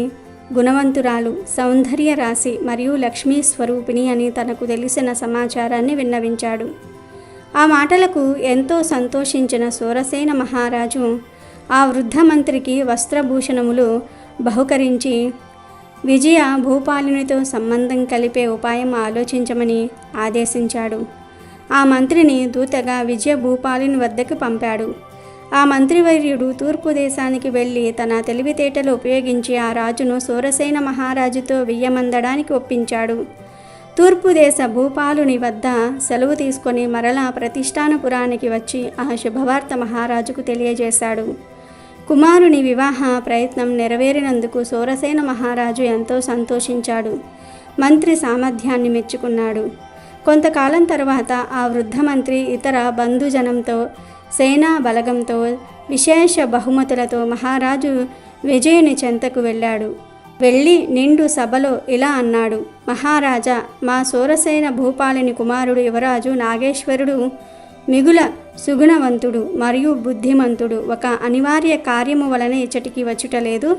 Speaker 2: గుణవంతురాలు, సౌందర్య రాశి మరియు లక్ష్మీ స్వరూపిణి అని తనకు తెలిసిన సమాచారాన్ని విన్నవించాడు. ఆ మాటలకు ఎంతో సంతోషించిన సూరసేన మహారాజు ఆ వృద్ధ మంత్రికి వస్త్రభూషణములు బహుకరించి విజయ భూపాలునితో సంబంధం కలిపే ఉపాయం ఆలోచించమని ఆదేశించాడు. ఆ మంత్రిని దూతగా విజయ భూపాలుని వద్దకు పంపాడు. ఆ మంత్రివర్యుడు తూర్పు దేశానికి వెళ్ళి తన తెలివితేటలు ఉపయోగించి ఆ రాజును సూరసేన మహారాజుతో వియ్యమందడానికి ఒప్పించాడు. తూర్పు దేశ భూపాలుని వద్ద సెలవు తీసుకొని మరలా ప్రతిష్టానపురానికి వచ్చి ఆ శుభవార్త మహారాజుకు తెలియజేశాడు. కుమారుని వివాహ ప్రయత్నం నెరవేరినందుకు సూరసేన మహారాజు ఎంతో సంతోషించాడు. మంత్రి సామర్థ్యాన్ని మెచ్చుకున్నాడు. కొంతకాలం తర్వాత ఆ వృద్ధ మంత్రి ఇతర బంధుజనంతో, సేనా బలగంతో, విశేష బహుమతులతో మహారాజు విజయుని చెంతకు వెళ్ళాడు. వెళ్ళి నిండు సభలో ఇలా అన్నాడు. మహారాజా, మా సూరసేన భూపాలుని కుమారుడు యువరాజు నాగేశ్వరుడు మిగుల సుగుణవంతుడు మరియు బుద్ధిమంతుడు. ఒక అనివార్య కార్యము వలన ఇచ్చటికి వచ్చుటలేదు.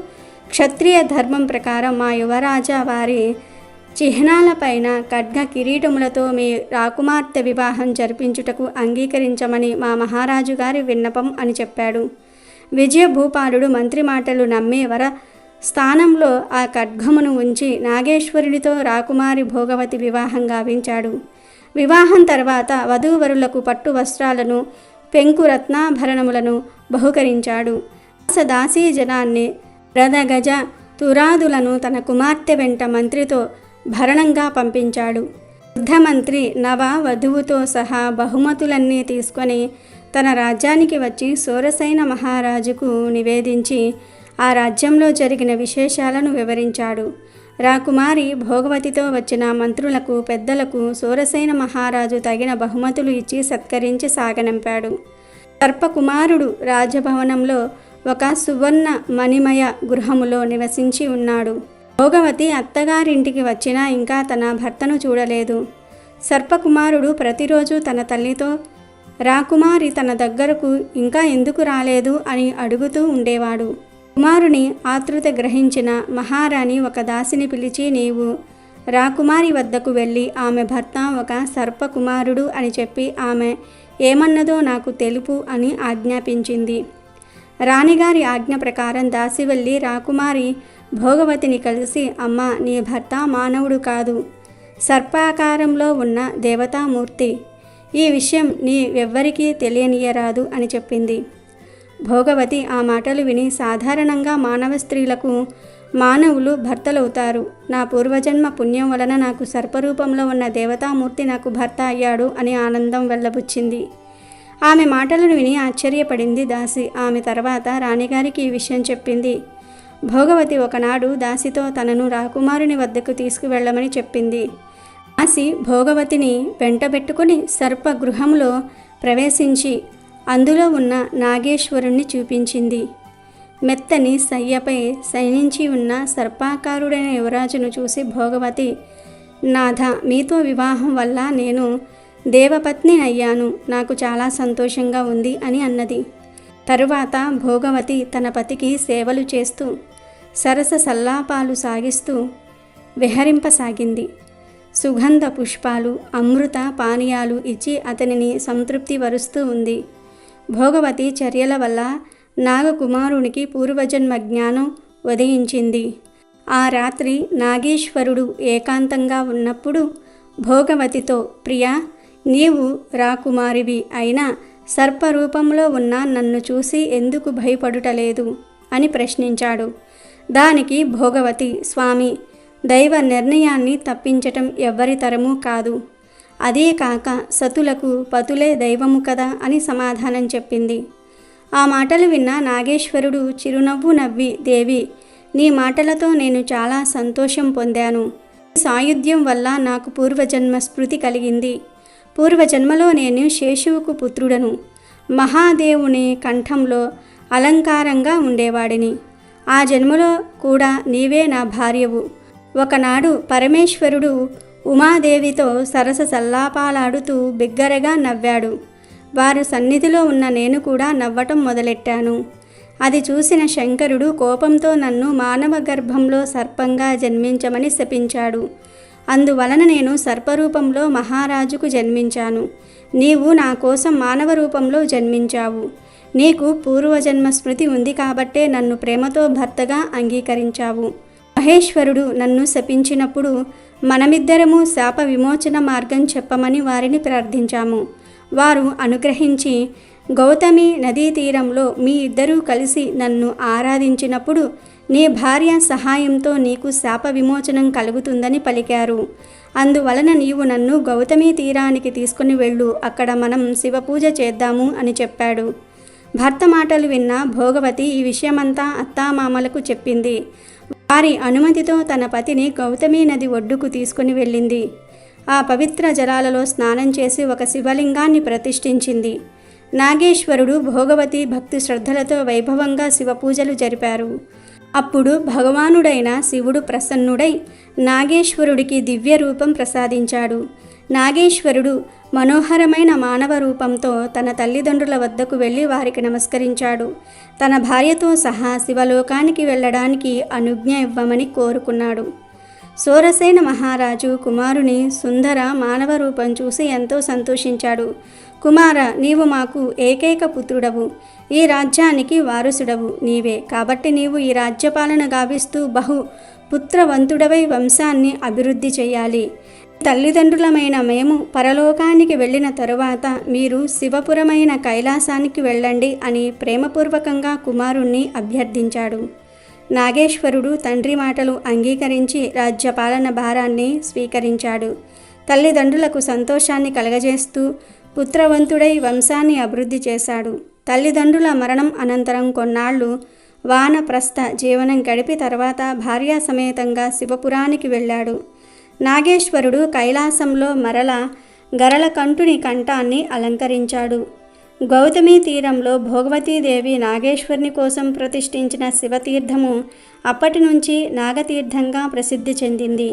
Speaker 2: క్షత్రియ ధర్మం ప్రకారం మా యువరాజా వారి చిహ్నాలపైన ఖడ్గ కిరీటములతో మీ రాకుమార్తె వివాహం జరిపించుటకు అంగీకరించమని మా మహారాజు గారి విన్నపం అని చెప్పాడు. విజయభూపాలుడు మంత్రి మాటలు నమ్మి వర స్థానంలో ఆ ఖడ్గమును ఉంచి నాగేశ్వరునితో రాకుమారి భోగవతి వివాహం గావించాడు. వివాహం తర్వాత వధూవరులకు పట్టు వస్త్రాలను, పెంకు రత్నాభరణములను బహుకరించాడు. దాసీ జనాన్ని, రథగజ తురాదులను తన కుమార్తె వెంట మంత్రితో భరణంగా పంపించాడు. వృద్ధమంత్రి నవ వధువుతో సహా బహుమతులన్నీ తీసుకొని తన రాజ్యానికి వచ్చి సూరసేన మహారాజుకు నివేదించి ఆ రాజ్యంలో జరిగిన విశేషాలను వివరించాడు. రాకుమారి భోగవతితో వచ్చిన మంత్రులకు, పెద్దలకు సూరసేన మహారాజు తగిన బహుమతులు ఇచ్చి సత్కరించి సాగనంపాడు. సర్పకుమారుడు రాజభవనంలో ఒక సువర్ణ మణిమయ గృహములో నివసించి ఉన్నాడు. భోగవతి అత్తగారింటికి వచ్చినా ఇంకా తన భర్తను చూడలేదు. సర్పకుమారుడు ప్రతిరోజు తన తల్లితో, రాకుమారి తన దగ్గరకు ఇంకా ఎందుకు రాలేదు అని అడుగుతూ ఉండేవాడు. కుమారుని ఆతృత గ్రహించిన మహారాణి ఒక దాసిని పిలిచి, నీవు రాకుమారి వద్దకు వెళ్ళి ఆమె భర్త ఒక సర్పకుమారుడు అని చెప్పి ఆమె ఏమన్నదో నాకు తెలుపు అని ఆజ్ఞాపించింది. రాణిగారి ఆజ్ఞ ప్రకారం దాసి వెళ్ళి రాకుమారి భోగవతిని కలిసి, అమ్మ, నీ భర్త మానవుడు కాదు, సర్పాకారంలో ఉన్న దేవతామూర్తి. ఈ విషయం నీవెవ్వరికీ తెలియనీయరాదు అని చెప్పింది. భోగవతి ఆ మాటలు విని, సాధారణంగా మానవ స్త్రీలకు మానవులు భర్తలవుతారు. నా పూర్వజన్మ పుణ్యం వలన నాకు సర్పరూపంలో ఉన్న దేవతామూర్తి నాకు భర్త అయ్యాడు అని ఆనందం వెల్లబుచ్చింది. ఆమె మాటలను విని ఆశ్చర్యపడింది దాసి. ఆమె తర్వాత రాణిగారికి ఈ విషయం చెప్పింది. భోగవతి ఒకనాడు దాసితో తనను రాకుమారుని వద్దకు తీసుకువెళ్ళమని చెప్పింది. దాసి భోగవతిని వెంటబెట్టుకుని సర్పగృహంలో ప్రవేశించి అందులో ఉన్న నాగేశ్వరుణ్ణి చూపించింది. మెత్తని సయ్యపై శయనించి ఉన్న సర్పాకారుడైన యువరాజును చూసి భోగవతి, నాథ, మీతో వివాహం వల్ల నేను దేవపత్ని అయ్యాను, నాకు చాలా సంతోషంగా ఉంది అని అన్నది. తరువాత భోగవతి తన పతికి సేవలు చేస్తూ సరస సల్లాపాలు సాగిస్తూ విహరింపసాగింది. సుగంధ పుష్పాలు, అమృత పానీయాలు ఇచ్చి అతనిని సంతృప్తి పరుస్తూ ఉంది. భోగవతి చర్యల వల్ల నాగకుమారునికి పూర్వజన్మ జ్ఞానం ఉదయించింది. ఆ రాత్రి నాగేశ్వరుడు ఏకాంతంగా ఉన్నప్పుడు భోగవతితో, ప్రియా, నీవు రాకుమారివి అయినా సర్పరూపంలో ఉన్న నన్ను చూసి ఎందుకు భయపడుటలేదు అని ప్రశ్నించాడు. దానికి భోగవతి, స్వామి, దైవ నిర్ణయాన్ని తప్పించటం ఎవ్వరి తరమూ కాదు, అదే కాక సతులకు పతులే దైవము కదా అని సమాధానం చెప్పింది. ఆ మాటలు విన్న నాగేశ్వరుడు చిరునవ్వు నవ్వి, దేవి, నీ మాటలతో నేను చాలా సంతోషం పొందాను. సాయుధ్యం వల్ల నాకు పూర్వజన్మ స్మృతి కలిగింది. పూర్వజన్మలో నేను శేషువుకు పుత్రుడను, మహాదేవుని కంఠంలో అలంకారంగా ఉండేవాడిని. ఆ జన్మలో కూడా నీవే నా భార్యవు. ఒకనాడు పరమేశ్వరుడు ఉమాదేవితో సరస సల్లాపాలాడుతూ బిగ్గరగా నవ్వాడు. వారు సన్నిధిలో ఉన్న నేను కూడా నవ్వటం మొదలెట్టాను. అది చూసిన శంకరుడు కోపంతో నన్ను మానవ గర్భంలో సర్పంగా జన్మించమని శపించాడు. అందువలన నేను సర్పరూపంలో మహారాజుకు జన్మించాను. నీవు నా కోసం మానవ రూపంలో జన్మించావు. నీకు పూర్వజన్మ స్మృతి ఉంది కాబట్టే నన్ను ప్రేమతో భర్తగా అంగీకరించావు. మహేశ్వరుడు నన్ను శపించినప్పుడు మనమిద్దరము శాప విమోచన మార్గం చెప్పమని వారిని ప్రార్థించాము. వారు అనుగ్రహించి గౌతమి నదీ తీరంలో మీ ఇద్దరూ కలిసి నన్ను ఆరాధించినప్పుడు నీ భార్య సహాయంతో నీకు శాప విమోచనం కలుగుతుందని పలికారు. అందువలన నీవు నన్ను గౌతమి తీరానికి తీసుకుని వెళ్ళు, అక్కడ మనం శివపూజ చేద్దాము అని చెప్పాడు. భర్త మాటలు విన్న భోగవతి ఈ విషయమంతా అత్తామామలకు చెప్పింది. వారి అనుమతితో తన పతిని గౌతమి నది ఒడ్డుకు తీసుకుని వెళ్ళింది. ఆ పవిత్ర జలాలలో స్నానం చేసి ఒక శివలింగాన్ని ప్రతిష్ఠించింది. నాగేశ్వరుడు భోగవతి భక్తి శ్రద్ధలతో వైభవంగా శివపూజలు జరిపారు. అప్పుడు భగవానుడైన శివుడు ప్రసన్నుడై నాగేశ్వరుడికి దివ్య రూపం ప్రసాదించాడు. నాగేశ్వరుడు మనోహరమైన మానవ రూపంతో తన తల్లిదండ్రుల వద్దకు వెళ్ళి వారికి నమస్కరించాడు. తన భార్యతో సహా శివలోకానికి వెళ్ళడానికి అనుజ్ఞ ఇవ్వమని కోరుకున్నాడు. సోరసేన మహారాజు కుమారుని సుందర మానవ రూపం చూసి ఎంతో సంతోషించాడు. కుమార, నీవు మాకు ఏకైక పుత్రుడవు, ఈ రాజ్యానికి వారసుడవు నీవే. కాబట్టి నీవు ఈ రాజ్యపాలన గావిస్తూ బహు పుత్రవంతుడవై వంశాన్ని అభివృద్ధి చేయాలి. తల్లిదండ్రులమైన మేము పరలోకానికి వెళ్ళిన తరువాత మీరు శివపురమైన కైలాసానికి వెళ్ళండి అని ప్రేమపూర్వకంగా కుమారుణ్ణి అభ్యర్థించాడు. నాగేశ్వరుడు తండ్రి మాటలు అంగీకరించి రాజ్యపాలన భారాన్ని స్వీకరించాడు. తల్లిదండ్రులకు సంతోషాన్ని కలగజేస్తూ పుత్రవంతుడై వంశాన్ని అభివృద్ధి చేశాడు. తల్లిదండ్రుల మరణం అనంతరం కొన్నాళ్లు వానప్రస్థ జీవనం గడిపి తర్వాత భార్యా సమేతంగా శివపురానికి వెళ్ళాడు. నాగేశ్వరుడు కైలాసంలో మరల గరళకంఠుని కంఠాన్ని అలంకరించాడు. గౌతమి తీరంలో భోగవతీదేవి నాగేశ్వరుని కోసం ప్రతిష్ఠించిన శివతీర్థము అప్పటి నుంచి నాగతీర్థంగా ప్రసిద్ధి చెందింది.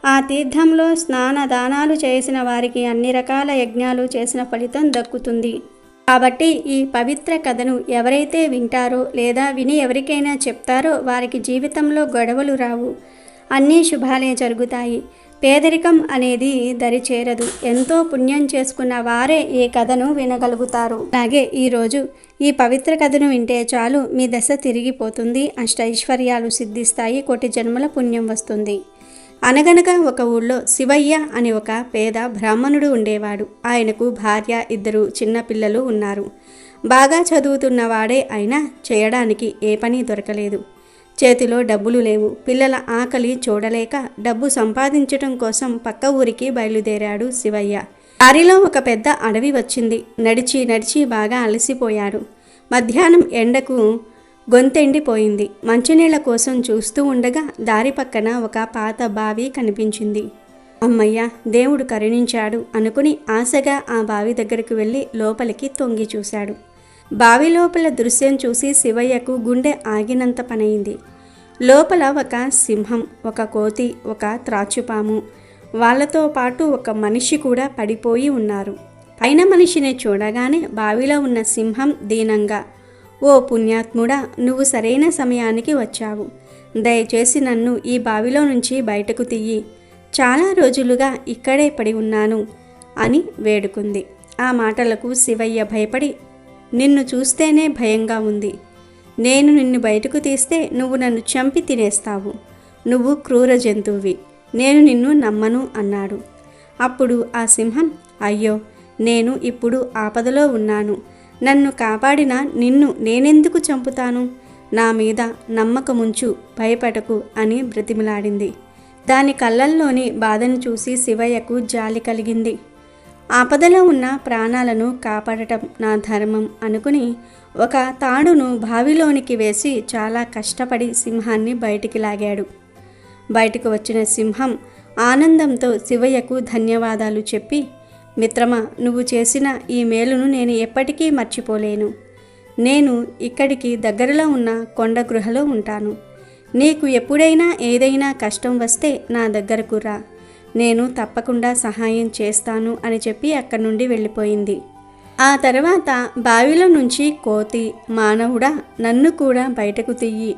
Speaker 2: ఆ తీర్థంలో స్నాన దానాలు చేసిన వారికి అన్ని రకాల యజ్ఞాలు చేసిన ఫలితం దక్కుతుంది. కాబట్టి ఈ పవిత్ర కథను ఎవరైతే వింటారో లేదా విని ఎవరికైనా చెప్తారో వారికి జీవితంలో గొడవలు రావు, అన్నీ శుభాలే జరుగుతాయి. పేదరికం అనేది దరి చేరదు. ఎంతో పుణ్యం చేసుకున్న వారే ఈ కథను వినగలుగుతారు. అలాగే ఈరోజు ఈ పవిత్ర కథను వింటే చాలు మీ దశ తిరిగిపోతుంది, అష్టైశ్వర్యాలు సిద్ధిస్తాయి, కోటి జన్మల పుణ్యం వస్తుంది. అనగనగా ఒక ఊళ్ళో శివయ్య అని ఒక పేద బ్రాహ్మణుడు ఉండేవాడు. ఆయనకు భార్య, 2 చిన్నపిల్లలు ఉన్నారు. బాగా చదువుతున్నవాడే అయినా చేయడానికి ఏ పని దొరకలేదు. చేతిలో డబ్బులు లేవు. పిల్లల ఆకలి చూడలేక డబ్బు సంపాదించటం కోసం పక్క ఊరికి బయలుదేరాడు శివయ్య. దారిలో ఒక పెద్ద అడవి వచ్చింది. నడిచి నడిచి బాగా అలసిపోయాడు. మధ్యాహ్నం ఎండకు గొంతెండిపోయింది. మంచినీళ్ల కోసం చూస్తూ ఉండగా దారి పక్కన ఒక పాత బావి కనిపించింది. అమ్మయ్య, దేవుడు కరుణించాడు అనుకుని ఆశగా ఆ బావి దగ్గరకు వెళ్ళి లోపలికి తొంగి చూశాడు. బావి లోపల దృశ్యం చూసి శివయ్యకు గుండె ఆగినంత పనైంది. లోపల ఒక సింహం, ఒక కోతి, ఒక త్రాచుపాము, వాళ్ళతో పాటు ఒక మనిషి కూడా పడిపోయి ఉన్నారు. పైన మనిషిని చూడగానే బావిలో ఉన్న సింహం దీనంగా, ఓ పుణ్యాత్ముడా, నువ్వు సరైన సమయానికి వచ్చావు. దయచేసి నన్ను ఈ బావిలో నుంచి బయటకు తీయి. చాలా రోజులుగా ఇక్కడే పడి ఉన్నాను అని వేడుకుంది. ఆ మాటలకు శివయ్య భయపడి, నిన్ను చూస్తేనే భయంగా ఉంది. నేను నిన్ను బయటకు తీస్తే నువ్వు నన్ను చంపి తినేస్తావు. నువ్వు క్రూర జంతువువి. నేను నిన్ను నమ్మను అన్నాడు. అప్పుడు ఆ సింహం, అయ్యో, నేను ఇప్పుడు ఆపదలో ఉన్నాను. నన్ను కాపాడిన నిన్ను నేనెందుకు చంపుతాను? నా మీద నమ్మకముంచు, భయపడకు అని బ్రతిమిలాడింది. దాని కళ్ళల్లోని బాధను చూసి శివయ్యకు జాలి కలిగింది. ఆపదలో ఉన్న ప్రాణాలను కాపాడటం నా ధర్మం అనుకుని ఒక తాడును బావిలోనికి వేసి చాలా కష్టపడి సింహాన్ని బయటికి లాగాడు. బయటకు వచ్చిన సింహం ఆనందంతో శివయ్యకు ధన్యవాదాలు చెప్పి, మిత్రమా, నువ్వు చేసిన ఈ మేలును నేను ఎప్పటికీ మర్చిపోలేను. నేను ఇక్కడికి దగ్గరలో ఉన్న కొండ గృహలో ఉంటాను. నీకు ఎప్పుడైనా ఏదైనా కష్టం వస్తే నా దగ్గరకు రా, నేను తప్పకుండా సహాయం చేస్తాను అని చెప్పి అక్కడి నుండి వెళ్ళిపోయింది. ఆ తర్వాత బావిలో నుంచి కోతి, మానవుడా, నన్ను కూడా బయటకు తీయి,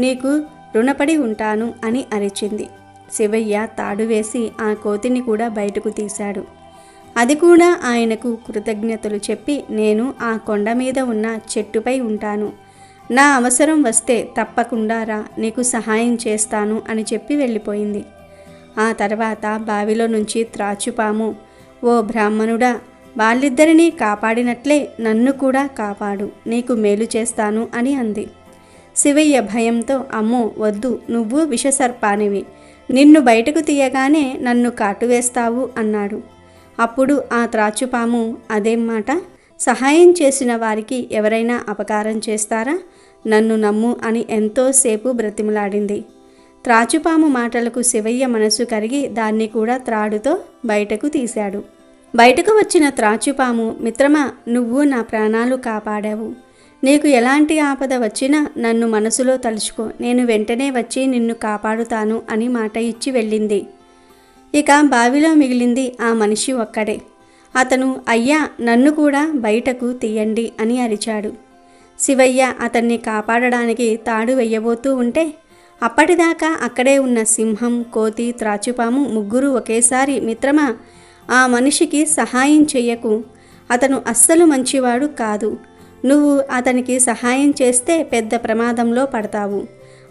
Speaker 2: నీకు రుణపడి ఉంటాను అని అరిచింది. శివయ్య తాడు వేసి ఆ కోతిని కూడా బయటకు తీశాడు. అది కూడా ఆయనకు కృతజ్ఞతలు చెప్పి, నేను ఆ కొండ మీద ఉన్న చెట్టుపై ఉంటాను, నా అవసరం వస్తే తప్పకుండా రా, నీకు సహాయం చేస్తాను అని చెప్పి వెళ్ళిపోయింది. ఆ తర్వాత బావిలో నుంచి త్రాచుపాము, ఓ బ్రాహ్మణుడా, వాళ్ళిద్దరినీ కాపాడినట్లే నన్ను కూడా కాపాడు, నీకు మేలు చేస్తాను అని అంది. శివయ్య భయంతో, అమ్మో వద్దు, నువ్వు విషసర్పానివి, నిన్ను బయటకు తీయగానే నన్ను కాటువేస్తావు అన్నాడు. అప్పుడు ఆ త్రాచుపాము, అదేం మాట, సహాయం చేసిన వారికి ఎవరైనా అపకారం చేస్తారా? నన్ను నమ్ము అని ఎంతోసేపు బ్రతిమలాడింది. త్రాచుపాము మాటలకు శివయ్య మనసు కరిగి దాన్ని కూడా త్రాడుతో బయటకు తీశాడు. బయటకు వచ్చిన త్రాచుపాము, మిత్రమా, నువ్వు నా ప్రాణాలు కాపాడావు. నీకు ఎలాంటి ఆపద వచ్చినా నన్ను మనసులో తలుచుకో, నేను వెంటనే వచ్చి నిన్ను కాపాడుతాను అని మాట ఇచ్చి వెళ్ళింది. ఇక బావిలో మిగిలింది ఆ మనిషి ఒక్కడే. అతను, అయ్యా, నన్ను కూడా బయటకు తీయండి అని అరిచాడు. శివయ్య అతన్ని కాపాడడానికి తాడు వెయ్యబోతూ ఉంటే అప్పటిదాకా అక్కడే ఉన్న సింహం, కోతి, త్రాచుపాము ముగ్గురు ఒకేసారి, మిత్రమా, ఆ మనిషికి సహాయం చెయ్యకు, అతను అస్సలు మంచివాడు కాదు. నువ్వు అతనికి సహాయం చేస్తే పెద్ద ప్రమాదంలో పడతావు.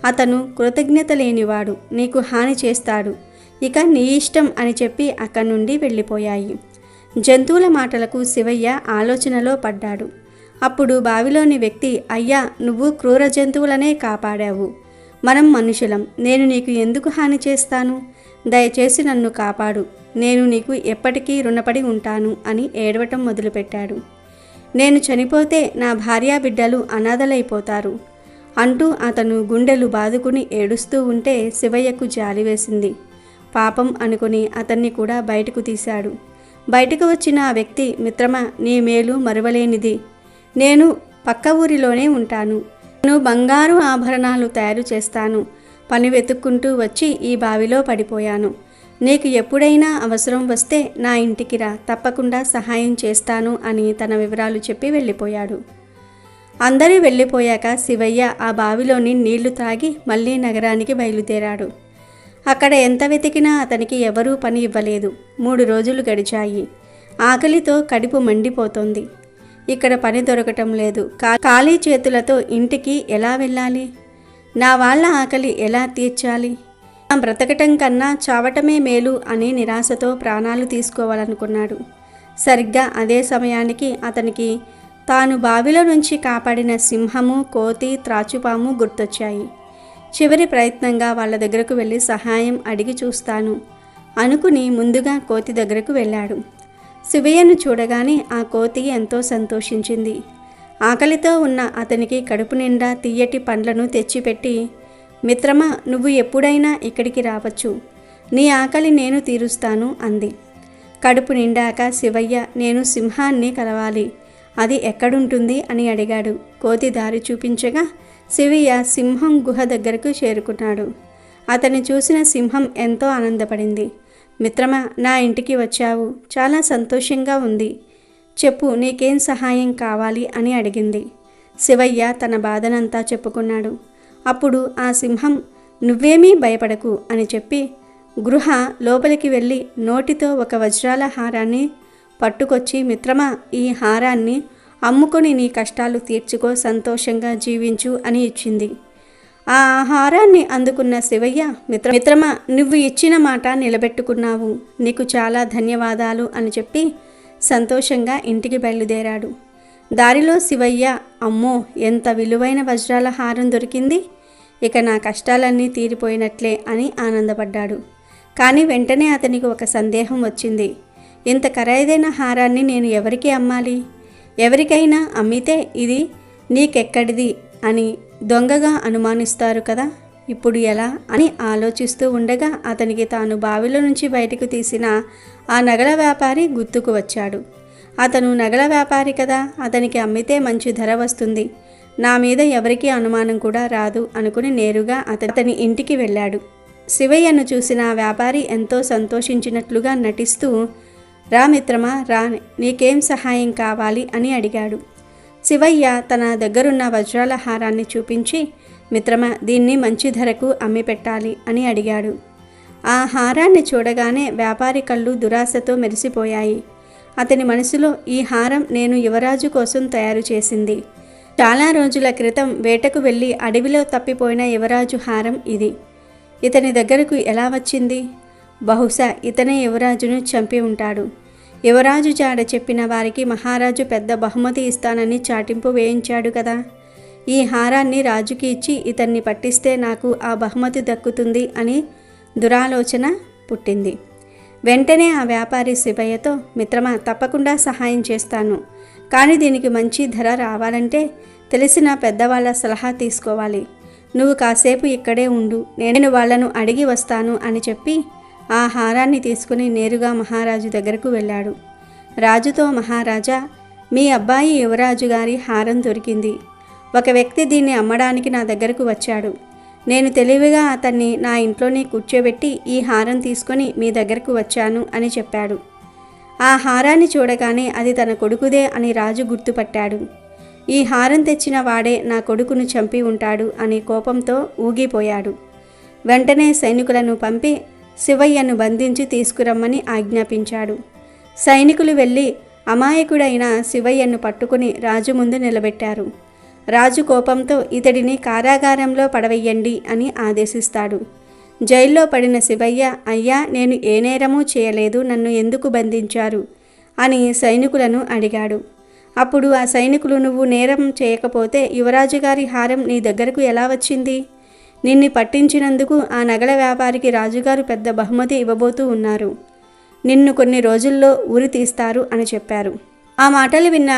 Speaker 2: అతను కృతజ్ఞత లేనివాడు, నీకు హాని చేస్తాడు. ఇక నీ ఇష్టం అని చెప్పి అక్కడి నుండి వెళ్ళిపోయాయి. జంతువుల మాటలకు శివయ్య ఆలోచనలో పడ్డాడు. అప్పుడు బావిలోని వ్యక్తి, అయ్యా, నువ్వు క్రూర జంతువులనే కాపాడావు, మనం మనుషులం, నేను నీకు ఎందుకు హాని చేస్తాను? దయచేసి నన్ను కాపాడు, నేను నీకు ఎప్పటికీ రుణపడి ఉంటాను అని ఏడవటం మొదలుపెట్టాడు. నేను చనిపోతే నా భార్యా బిడ్డలు అనాథలైపోతారు అంటూ అతను గుండెలు బాదుకుని ఏడుస్తూ ఉంటే శివయ్యకు జాలి వేసింది. పాపం అనుకుని అతన్ని కూడా బయటకు తీశాడు. బయటకు వచ్చిన ఆ వ్యక్తి, మిత్రమా, నీ మేలు మరువలేనిది. నేను పక్క ఊరిలోనే ఉంటాను. నేను బంగారు ఆభరణాలు తయారు చేస్తాను. పని వెతుక్కుంటూ వచ్చి ఈ బావిలో పడిపోయాను. నీకు ఎప్పుడైనా అవసరం వస్తే నా ఇంటికి రా, తప్పకుండా సహాయం చేస్తాను అని తన వివరాలు చెప్పి వెళ్ళిపోయాడు. అందరూ వెళ్ళిపోయాక శివయ్య ఆ బావిలోని నీళ్లు తాగి మళ్ళీ నగరానికి బయలుదేరాడు. అక్కడ ఎంత వెతికినా అతనికి ఎవరూ పని ఇవ్వలేదు. 3 రోజులు గడిచాయి. ఆకలితో కడుపు మండిపోతోంది. ఇక్కడ పని దొరకటం లేదు. ఖాళీ చేతులతో ఇంటికి ఎలా వెళ్ళాలి? నా వాళ్ళ ఆకలి ఎలా తీర్చాలి? బ్రతకటం కన్నా చావటమే మేలు అని నిరాశతో ప్రాణాలు తీసుకోవాలనుకున్నాడు. సరిగ్గా అదే సమయానికి అతనికి తాను బావిలో నుంచి కాపాడిన సింహము, కోతి, త్రాచుపాము గుర్తొచ్చాయి. చివరి ప్రయత్నంగా వాళ్ళ దగ్గరకు వెళ్ళి సహాయం అడిగి చూస్తాను అనుకుని ముందుగా కోతి దగ్గరకు వెళ్ళాడు. శివయ్యను చూడగానే ఆ కోతి ఎంతో సంతోషించింది. ఆకలితో ఉన్న అతనికి కడుపు నిండా తియ్యటి పండ్లను తెచ్చిపెట్టి, మిత్రమా, నువ్వు ఎప్పుడైనా ఇక్కడికి రావచ్చు. నీ ఆకలి నేను తీరుస్తాను అంది. కడుపు నిండాక శివయ్య, నేను సింహాన్ని కలవాలి, అది ఎక్కడుంటుంది అని అడిగాడు. కోతి దారి చూపించగా శివయ్య సింహం గుహ దగ్గరకు చేరుకున్నాడు. అతన్ని చూసిన సింహం ఎంతో ఆనందపడింది. మిత్రమా, నా ఇంటికి వచ్చావు, చాలా సంతోషంగా ఉంది. చెప్పు, నీకేం సహాయం కావాలి అని అడిగింది. శివయ్య తన బాధనంతా చెప్పుకున్నాడు. అప్పుడు ఆ సింహం, నువ్వేమీ భయపడకు అని చెప్పి గృహ లోపలికి వెళ్ళి నోటితో ఒక వజ్రాల హారాన్ని పట్టుకొచ్చి, మిత్రమా, ఈ హారాన్ని అమ్ముకొని నీ కష్టాలు తీర్చుకో, సంతోషంగా జీవించు అని ఇచ్చింది. ఆ హారాన్ని అందుకున్న శివయ్య, మిత్రమా, నువ్వు ఇచ్చిన మాట నిలబెట్టుకున్నావు, నీకు చాలా ధన్యవాదాలు అని చెప్పి సంతోషంగా ఇంటికి బయలుదేరాడు. దారిలో శివయ్య, అమ్మో, ఎంత విలువైన వజ్రాల హారం దొరికింది, ఇక నా కష్టాలన్నీ తీరిపోయినట్లే అని ఆనందపడ్డాడు. కానీ వెంటనే అతనికి ఒక సందేహం వచ్చింది. ఇంత ఖరీదైన హారాన్ని నేను ఎవరికి అమ్మాలి? ఎవరికైనా అమ్మితే ఇది నీకెక్కడిది అని దొంగగా అనుమానిస్తారు కదా, ఇప్పుడు ఎలా అని ఆలోచిస్తూ ఉండగా అతనికి తాను బావిలో నుంచి బయటకు తీసిన ఆ నగల వ్యాపారి గుర్తుకు వచ్చాడు. అతను నగల వ్యాపారి కదా, అతనికి అమ్మితే మంచి ధర వస్తుంది, నా మీద ఎవరికీ అనుమానం కూడా రాదు అనుకుని నేరుగా అతని ఇంటికి వెళ్ళాడు. శివయ్యను చూసిన ఆ వ్యాపారి ఎంతో సంతోషించినట్లుగా నటిస్తూ, రా మిత్రమా, రా, నీకేం సహాయం కావాలి అని అడిగాడు. శివయ్య తన దగ్గరున్న వజ్రాల హారాన్ని చూపించి, మిత్రమా, దీన్ని మంచి ధరకు అమ్మి పెట్టాలి అని అడిగాడు. ఆ హారాన్ని చూడగానే వ్యాపారి కళ్ళు దురాశతో మెరిసిపోయాయి. అతని మనసులో, ఈ హారం నేను యువరాజు కోసం తయారు చేసింది. చాలా రోజుల క్రితం వేటకు వెళ్ళి అడవిలో తప్పిపోయిన యువరాజు హారం ఇది. ఇతని దగ్గరకు ఎలా వచ్చింది? బహుశా ఇతనే యువరాజును చంపి ఉంటాడు. యువరాజు జాడ చెప్పిన వారికి మహారాజు పెద్ద బహుమతి ఇస్తానని చాటింపు వేయించాడు కదా. ఈ హారాన్ని రాజుకి ఇచ్చి ఇతన్ని పట్టిస్తే నాకు ఆ బహుమతి దక్కుతుంది అని దురాలోచన పుట్టింది. వెంటనే ఆ వ్యాపారి శివయ్యతో, మిత్రమా, తప్పకుండా సహాయం చేస్తాను, కానీ దీనికి మంచి ధర రావాలంటే తెలిసిన పెద్దవాళ్ళ సలహా తీసుకోవాలి. నువ్వు కాసేపు ఇక్కడే ఉండు, నేను వాళ్ళను అడిగి వస్తాను అని చెప్పి ఆ హారాన్ని తీసుకుని నేరుగా మహారాజు దగ్గరకు వెళ్ళాడు. రాజుతో, మహారాజా, మీ అబ్బాయి యువరాజు గారి హారం దొరికింది. ఒక వ్యక్తి దీన్ని అమ్మడానికి నా దగ్గరకు వచ్చాడు. నేను తెలివిగా అతన్ని నా ఇంట్లోనే కూర్చోబెట్టి ఈ హారం తీసుకొని మీ దగ్గరకు వచ్చాను అని చెప్పాడు. ఆ హారాన్ని చూడగానే అది తన కొడుకుదే అని రాజు గుర్తుపట్టాడు. ఈ హారం తెచ్చిన వాడే నా కొడుకును చంపి ఉంటాడు అని కోపంతో ఊగిపోయాడు. వెంటనే సైనికులను పంపి శివయ్యను బంధించి తీసుకురమ్మని ఆజ్ఞాపించాడు. సైనికులు వెళ్ళి అమాయకుడైన శివయ్యను పట్టుకుని రాజు ముందు నిలబెట్టారు. రాజు కోపంతో ఇతడిని కారాగారంలో పడవేయండి అని ఆదేశిస్తాడు. జైల్లో పడిన శివయ్య, అయ్యా, నేను ఏ నేరమూ చేయలేదు, నన్ను ఎందుకు బంధించారు అని సైనికులను అడిగాడు. అప్పుడు ఆ సైనికులు, నువ్వు నేరం చేయకపోతే యువరాజు గారి హారం నీ దగ్గరకు ఎలా వచ్చింది? నిన్ను పట్టించినందుకు ఆ నగల వ్యాపారికి రాజుగారు పెద్ద బహుమతి ఇవ్వబోతూ ఉన్నారు. నిన్ను కొన్ని రోజుల్లో ఉరి తీస్తారు అని చెప్పారు. ఆ మాటలు విన్న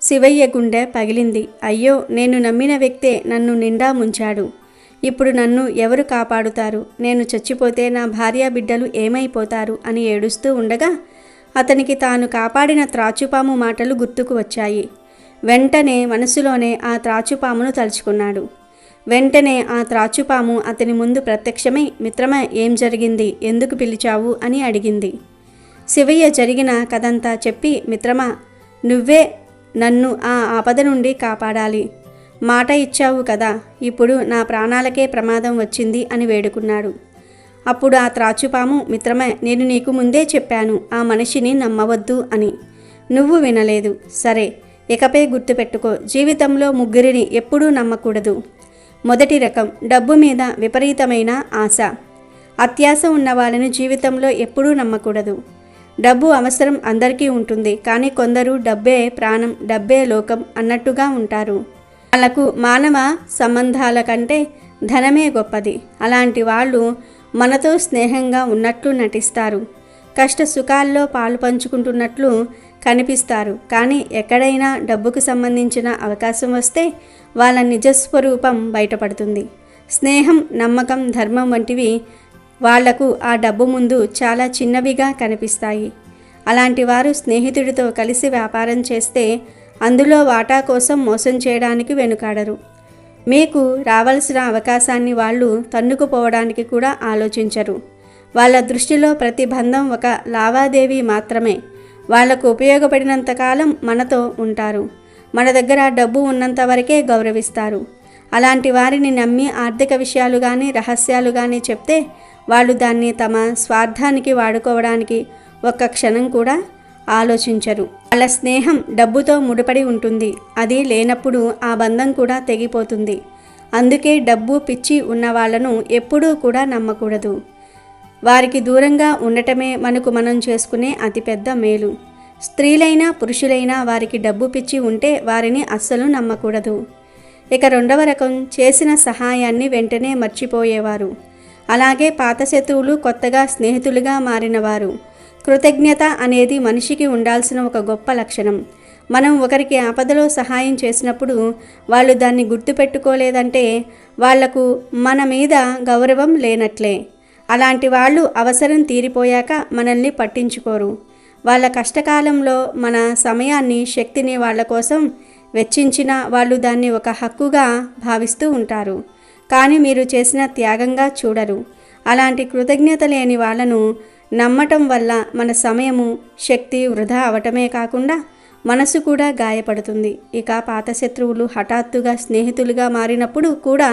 Speaker 2: శివయ్య గుండె పగిలింది. అయ్యో, నేను నమ్మిన వ్యక్తే నన్ను నిండా ముంచాడు. ఇప్పుడు నన్ను ఎవరు కాపాడుతారు? నేను చచ్చిపోతే నా భార్య బిడ్డలు ఏమైపోతారు అని ఏడుస్తూ ఉండగా అతనికి తాను కాపాడిన త్రాచుపాము మాటలు గుర్తుకు వచ్చాయి. వెంటనే మనసులోనే ఆ త్రాచుపామును తలుచుకున్నాడు. వెంటనే ఆ త్రాచుపాము అతని ముందు ప్రత్యక్షమై, మిత్రమా, ఏం జరిగింది, ఎందుకు పిలిచావు అని అడిగింది. శివయ్య జరిగిన కథంతా చెప్పి, మిత్రమా, నువ్వే నన్ను ఆ ఆపద నుండి కాపాడాలి, మాట ఇచ్చావు కదా, ఇప్పుడు నా ప్రాణాలకే ప్రమాదం వచ్చింది అని వేడుకున్నాడు. అప్పుడు ఆ త్రాచుపాము, మిత్రమా, నేను నీకు ముందే చెప్పాను ఆ మనిషిని నమ్మవద్దు అని. నువ్వు వినలేదు. సరే, ఇకపై గుర్తుపెట్టుకో, జీవితంలో ముగ్గురిని ఎప్పుడూ నమ్మకూడదు. మొదటి రకం, డబ్బు మీద విపరీతమైన ఆశ. అత్యాశ ఉన్న వాళ్ళని జీవితంలో ఎప్పుడూ నమ్మకూడదు. డబ్బు అవసరం అందరికీ ఉంటుంది, కానీ కొందరు డబ్బే ప్రాణం, డబ్బే లోకం అన్నట్టుగా ఉంటారు. వాళ్లకు మానవ సంబంధాల కంటే ధనమే గొప్పది. అలాంటి వాళ్ళు మనతో స్నేహంగా ఉన్నట్లు నటిస్తారు, కష్ట సుఖాల్లో పాలు పంచుకుంటున్నట్లు కనిపిస్తారు. కానీ ఎక్కడైనా డబ్బుకు సంబంధించిన అవకాశం వస్తే వాళ్ళ నిజస్వరూపం బయటపడుతుంది. స్నేహం, నమ్మకం, ధర్మం వంటివి వాళ్లకు ఆ డబ్బు ముందు చాలా చిన్నవిగా కనిపిస్తాయి. అలాంటి వారు స్నేహితుడితో కలిసి వ్యాపారం చేస్తే అందులో వాటా కోసం మోసం చేయడానికి వెనుకాడరు. మీకు రావాల్సిన అవకాశాన్ని వాళ్ళు తన్నుకుపోవడానికి కూడా ఆలోచించరు. వాళ్ళ దృష్టిలో ప్రతి బంధం ఒక లావాదేవీ మాత్రమే. వాళ్లకు ఉపయోగపడినంతకాలం మనతో ఉంటారు, మన దగ్గర డబ్బు ఉన్నంత వరకే గౌరవిస్తారు. అలాంటి వారిని నమ్మి ఆర్థిక విషయాలు కానీ రహస్యాలు కానీ చెప్తే వాళ్ళు దాన్ని తమ స్వార్థానికి వాడుకోవడానికి ఒక్క క్షణం కూడా ఆలోచించరు. వాళ్ళ స్నేహం డబ్బుతో ముడిపడి ఉంటుంది. అది లేనప్పుడు ఆ బంధం కూడా తెగిపోతుంది. అందుకే డబ్బు పిచ్చి ఉన్న వాళ్ళను ఎప్పుడూ కూడా నమ్మకూడదు. వారికి దూరంగా ఉండటమే మనకు మనం చేసుకునే అతిపెద్ద మేలు. స్త్రీలైనా పురుషులైనా వారికి డబ్బు పిచ్చి ఉంటే వారిని అస్సలు నమ్మకూడదు. ఇక రెండవ రకం, చేసిన సహాయాన్ని వెంటనే మర్చిపోయేవారు. అలాగే పాత శత్రువులు కొత్తగా స్నేహితులుగా మారినవారు. కృతజ్ఞత అనేది మనిషికి ఉండాల్సిన ఒక గొప్ప లక్షణం. మనం ఒకరికి ఆపదలో సహాయం చేసినప్పుడు వాళ్ళు దాన్ని గుర్తుపెట్టుకోలేదంటే వాళ్లకు మన మీద గౌరవం లేనట్లే. అలాంటి వాళ్ళు అవసరం తీరిపోయాక మనల్ని పట్టించుకోరు. వాళ్ళ కష్టకాలంలో మన సమయాన్ని, శక్తిని వాళ్ళ కోసం వెచ్చించినా వాళ్ళు దాన్ని ఒక హక్కుగా భావిస్తూ ఉంటారు. కానీ మీరు చేసిన త్యాగంగా చూడరు. అలాంటి కృతజ్ఞత లేని వాళ్ళను నమ్మటం వల్ల మన సమయము, శక్తి వృధా అవటమే కాకుండా మనసు కూడా గాయపడుతుంది. ఇక పాత శత్రువులు హఠాత్తుగా స్నేహితులుగా మారినప్పుడు కూడా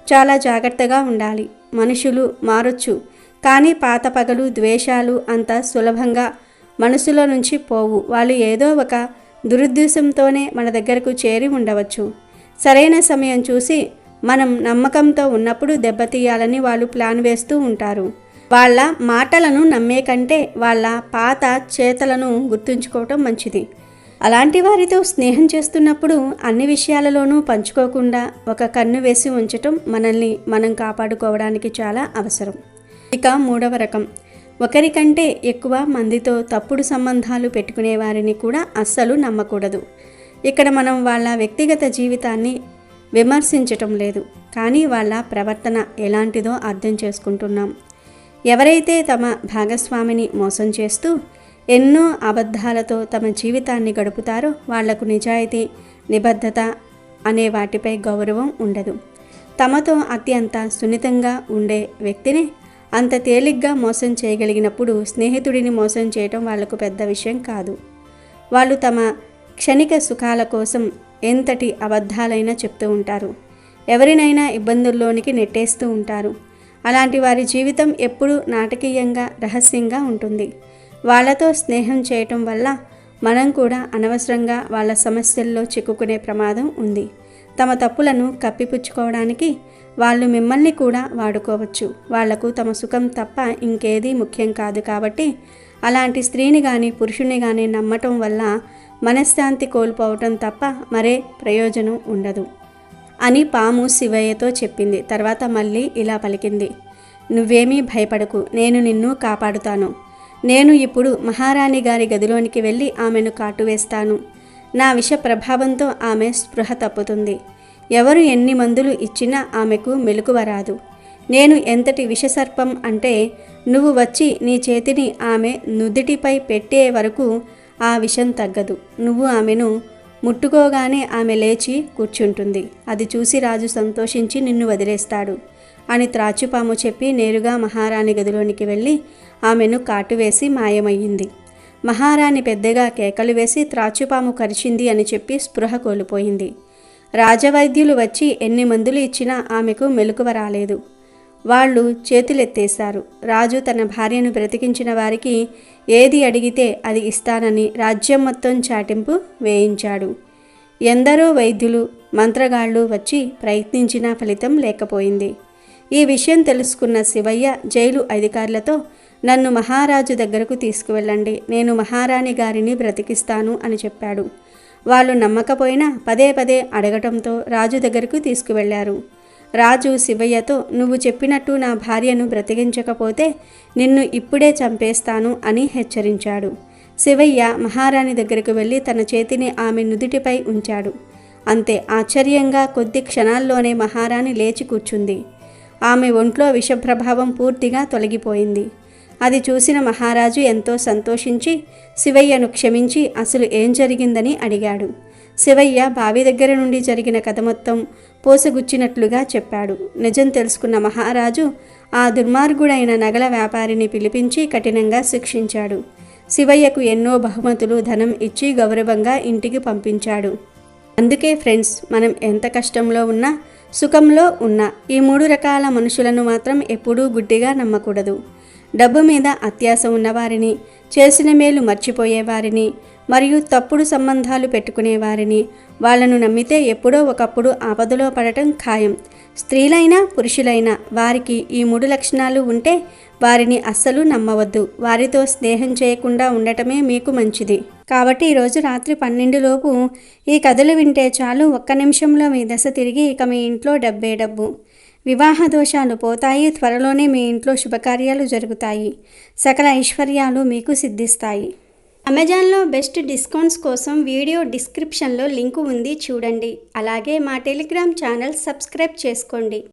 Speaker 2: చాలా జాగ్రత్తగా ఉండాలి. మనుషులు మారొచ్చు, కానీ పాత పగలు, ద్వేషాలు అంత సులభంగా మనసులో నుంచి పోవు. వాళ్ళు ఏదో ఒక దురుద్దేశంతోనే మన దగ్గరకు చేరి ఉండవచ్చు. సరైన సమయం చూసి మనం నమ్మకంతో ఉన్నప్పుడు దెబ్బతీయాలని వాళ్ళు ప్లాన్ వేస్తూ ఉంటారు. వాళ్ళ మాటలను నమ్మే కంటే వాళ్ళ పాత చేతలను గుర్తుంచుకోవటం మంచిది. అలాంటి వారితో స్నేహం చేస్తున్నప్పుడు అన్ని విషయాలలోనూ పంచుకోకుండా ఒక కన్ను వేసి ఉంచటం మనల్ని మనం కాపాడుకోవడానికి చాలా అవసరం. ఇక మూడవ రకం, ఒకరికంటే ఎక్కువ మందితో తప్పుడు సంబంధాలు పెట్టుకునే వారిని కూడా అస్సలు నమ్మకూడదు. ఇక్కడ మనం వాళ్ళ వ్యక్తిగత జీవితాన్ని విమర్శించటం లేదు, కానీ వాళ్ళ ప్రవర్తన ఎలాంటిదో అర్థం చేసుకుంటున్నాం. ఎవరైతే తమ భాగస్వామిని మోసం చేస్తూ ఎన్నో అబద్ధాలతో తమ జీవితాన్ని గడుపుతారో వాళ్లకు నిజాయితీ, నిబద్ధత అనే వాటిపై గౌరవం ఉండదు. తమతో అత్యంత సున్నితంగా ఉండే వ్యక్తిని అంత తేలిగ్గా మోసం చేయగలిగినప్పుడు స్నేహితుడిని మోసం చేయటం వాళ్లకు పెద్ద విషయం కాదు. వాళ్ళు తమ క్షణిక సుఖాల కోసం ఎంతటి అబద్ధాలైనా చెప్తూ ఉంటారు. ఎవరినైనా ఇబ్బందుల్లోనికి నెట్టేస్తూ ఉంటారు. అలాంటి వారి జీవితం ఎప్పుడూ నాటకీయంగా, రహస్యంగా ఉంటుంది. వాళ్ళతో స్నేహం చేయటం వల్ల మనం కూడా అనవసరంగా వాళ్ళ సమస్యల్లో చిక్కుకునే ప్రమాదం ఉంది. తమ తప్పులను కప్పిపుచ్చుకోవడానికి వాళ్ళు మిమ్మల్ని కూడా వాడుకోవచ్చు. వాళ్లకు తమ సుఖం తప్ప ఇంకేదీ ముఖ్యం కాదు. కాబట్టి అలాంటి స్త్రీని కానీ పురుషుని కానీ నమ్మటం వల్ల మనశ్శాంతి కోల్పోవటం తప్ప మరే ప్రయోజనం ఉండదు అని పాము శివయ్యతో చెప్పింది. తర్వాత మళ్ళీ ఇలా పలికింది, నువ్వేమీ భయపడకు, నేను నిన్ను కాపాడుతాను. నేను ఇప్పుడు మహారాణి గారి గదిలోనికి వెళ్ళి ఆమెను కాటువేస్తాను. నా విష ప్రభావంతో ఆమె స్పృహ తప్పుతుంది. ఎవరు ఎన్ని మందులు ఇచ్చినా ఆమెకు మెలకువ రాదు. నేను ఎంతటి విషసర్పం అంటే నువ్వు వచ్చి నీ చేతిని ఆమె నుదిటిపై పెట్టే వరకు ఆ విషం తగ్గదు. నువ్వు ఆమెను ముట్టుకోగానే ఆమె లేచి కూర్చుంటుంది. అది చూసి రాజు సంతోషించి నిన్ను వదిలేస్తాడు అని త్రాచుపాము చెప్పి నేరుగా మహారాణి గదిలోనికి వెళ్ళి ఆమెను కాటువేసి మాయమయ్యింది. మహారాణి పెద్దగా కేకలు వేసి త్రాచుపాము కరిచింది అని చెప్పి స్పృహ కోల్పోయింది. రాజవైద్యులు వచ్చి ఎన్ని మందులు ఇచ్చినా ఆమెకు మెలకువ రాలేదు. వాళ్ళు చేతులెత్తేశారు. రాజు తన భార్యను బ్రతికించిన వారికి ఏది అడిగితే అది ఇస్తానని రాజ్యం మొత్తం చాటింపు వేయించాడు. ఎందరో వైద్యులు మంత్రగాళ్ళు వచ్చి ప్రయత్నించినా ఫలితం లేకపోయింది. ఈ విషయం తెలుసుకున్న శివయ్య జైలు అధికారులతో నన్ను మహారాజు దగ్గరకు తీసుకువెళ్ళండి, నేను మహారాణి గారిని బ్రతికిస్తాను అని చెప్పాడు. వాళ్ళు నమ్మకపోయినా పదే పదే అడగటంతో రాజు దగ్గరకు తీసుకువెళ్లారు. రాజు శివయ్యతో నువ్వు చెప్పినట్టు నా భార్యను బ్రతికించకపోతే నిన్ను ఇప్పుడే చంపేస్తాను అని హెచ్చరించాడు. శివయ్య మహారాణి దగ్గరకు వెళ్ళి తన చేతిని ఆమె నుదుటిపై ఉంచాడు. అంతే, ఆశ్చర్యంగా కొద్ది క్షణాల్లోనే మహారాణి లేచి కూర్చుంది. ఆమె ఒంట్లో విషప్రభావం పూర్తిగా తొలగిపోయింది. అది చూసిన మహారాజు ఎంతో సంతోషించి శివయ్యను క్షమించి అసలు ఏం జరిగిందని అడిగాడు. శివయ్య బావి దగ్గర నుండి జరిగిన కథ మొత్తం పోసగుచ్చినట్లుగా చెప్పాడు. నిజం తెలుసుకున్న మహారాజు ఆ దుర్మార్గుడైన నగల వ్యాపారిని పిలిపించి కఠినంగా శిక్షించాడు. శివయ్యకు ఎన్నో బహుమతులు ధనం ఇచ్చి గౌరవంగా ఇంటికి పంపించాడు. అందుకే ఫ్రెండ్స్, మనం ఎంత కష్టంలో ఉన్నా సుఖంలో ఉన్నా ఈ 3 రకాల మనుషులను మాత్రం ఎప్పుడూ గుడ్డిగా నమ్మకూడదు. డబ్బు మీద అత్యాశ ఉన్నవారిని, చేసిన మేలు మర్చిపోయేవారిని, మరియు తప్పుడు సంబంధాలు పెట్టుకునేవారిని, వాళ్ళను నమ్మితే ఎప్పుడో ఒకప్పుడు ఆపదలో పడటం ఖాయం. స్త్రీలైనా పురుషులైనా వారికి ఈ 3 లక్షణాలు ఉంటే వారిని అస్సలు నమ్మవద్దు. వారితో స్నేహం చేయకుండా ఉండటమే మీకు మంచిది. కాబట్టి ఈరోజు రాత్రి 12 లోపు ఈ కథలు వింటే చాలు, ఒక్క నిమిషంలో మీ దశ తిరిగి ఇక మీ ఇంట్లో డబ్బే డబ్బు. వివాహ దోషాలు పోతాయి. త్వరలోనే మీ ఇంట్లో శుభకార్యాలు జరుగుతాయి. సకల ఐశ్వర్యాలు మీకు సిద్ధిస్తాయి. అమెజాన్లో బెస్ట్ డిస్కౌంట్స్ కోసం వీడియో డిస్క్రిప్షన్లో లింకు ఉంది, చూడండి. అలాగే మా టెలిగ్రామ్ ఛానల్ సబ్స్క్రైబ్ చేసుకోండి.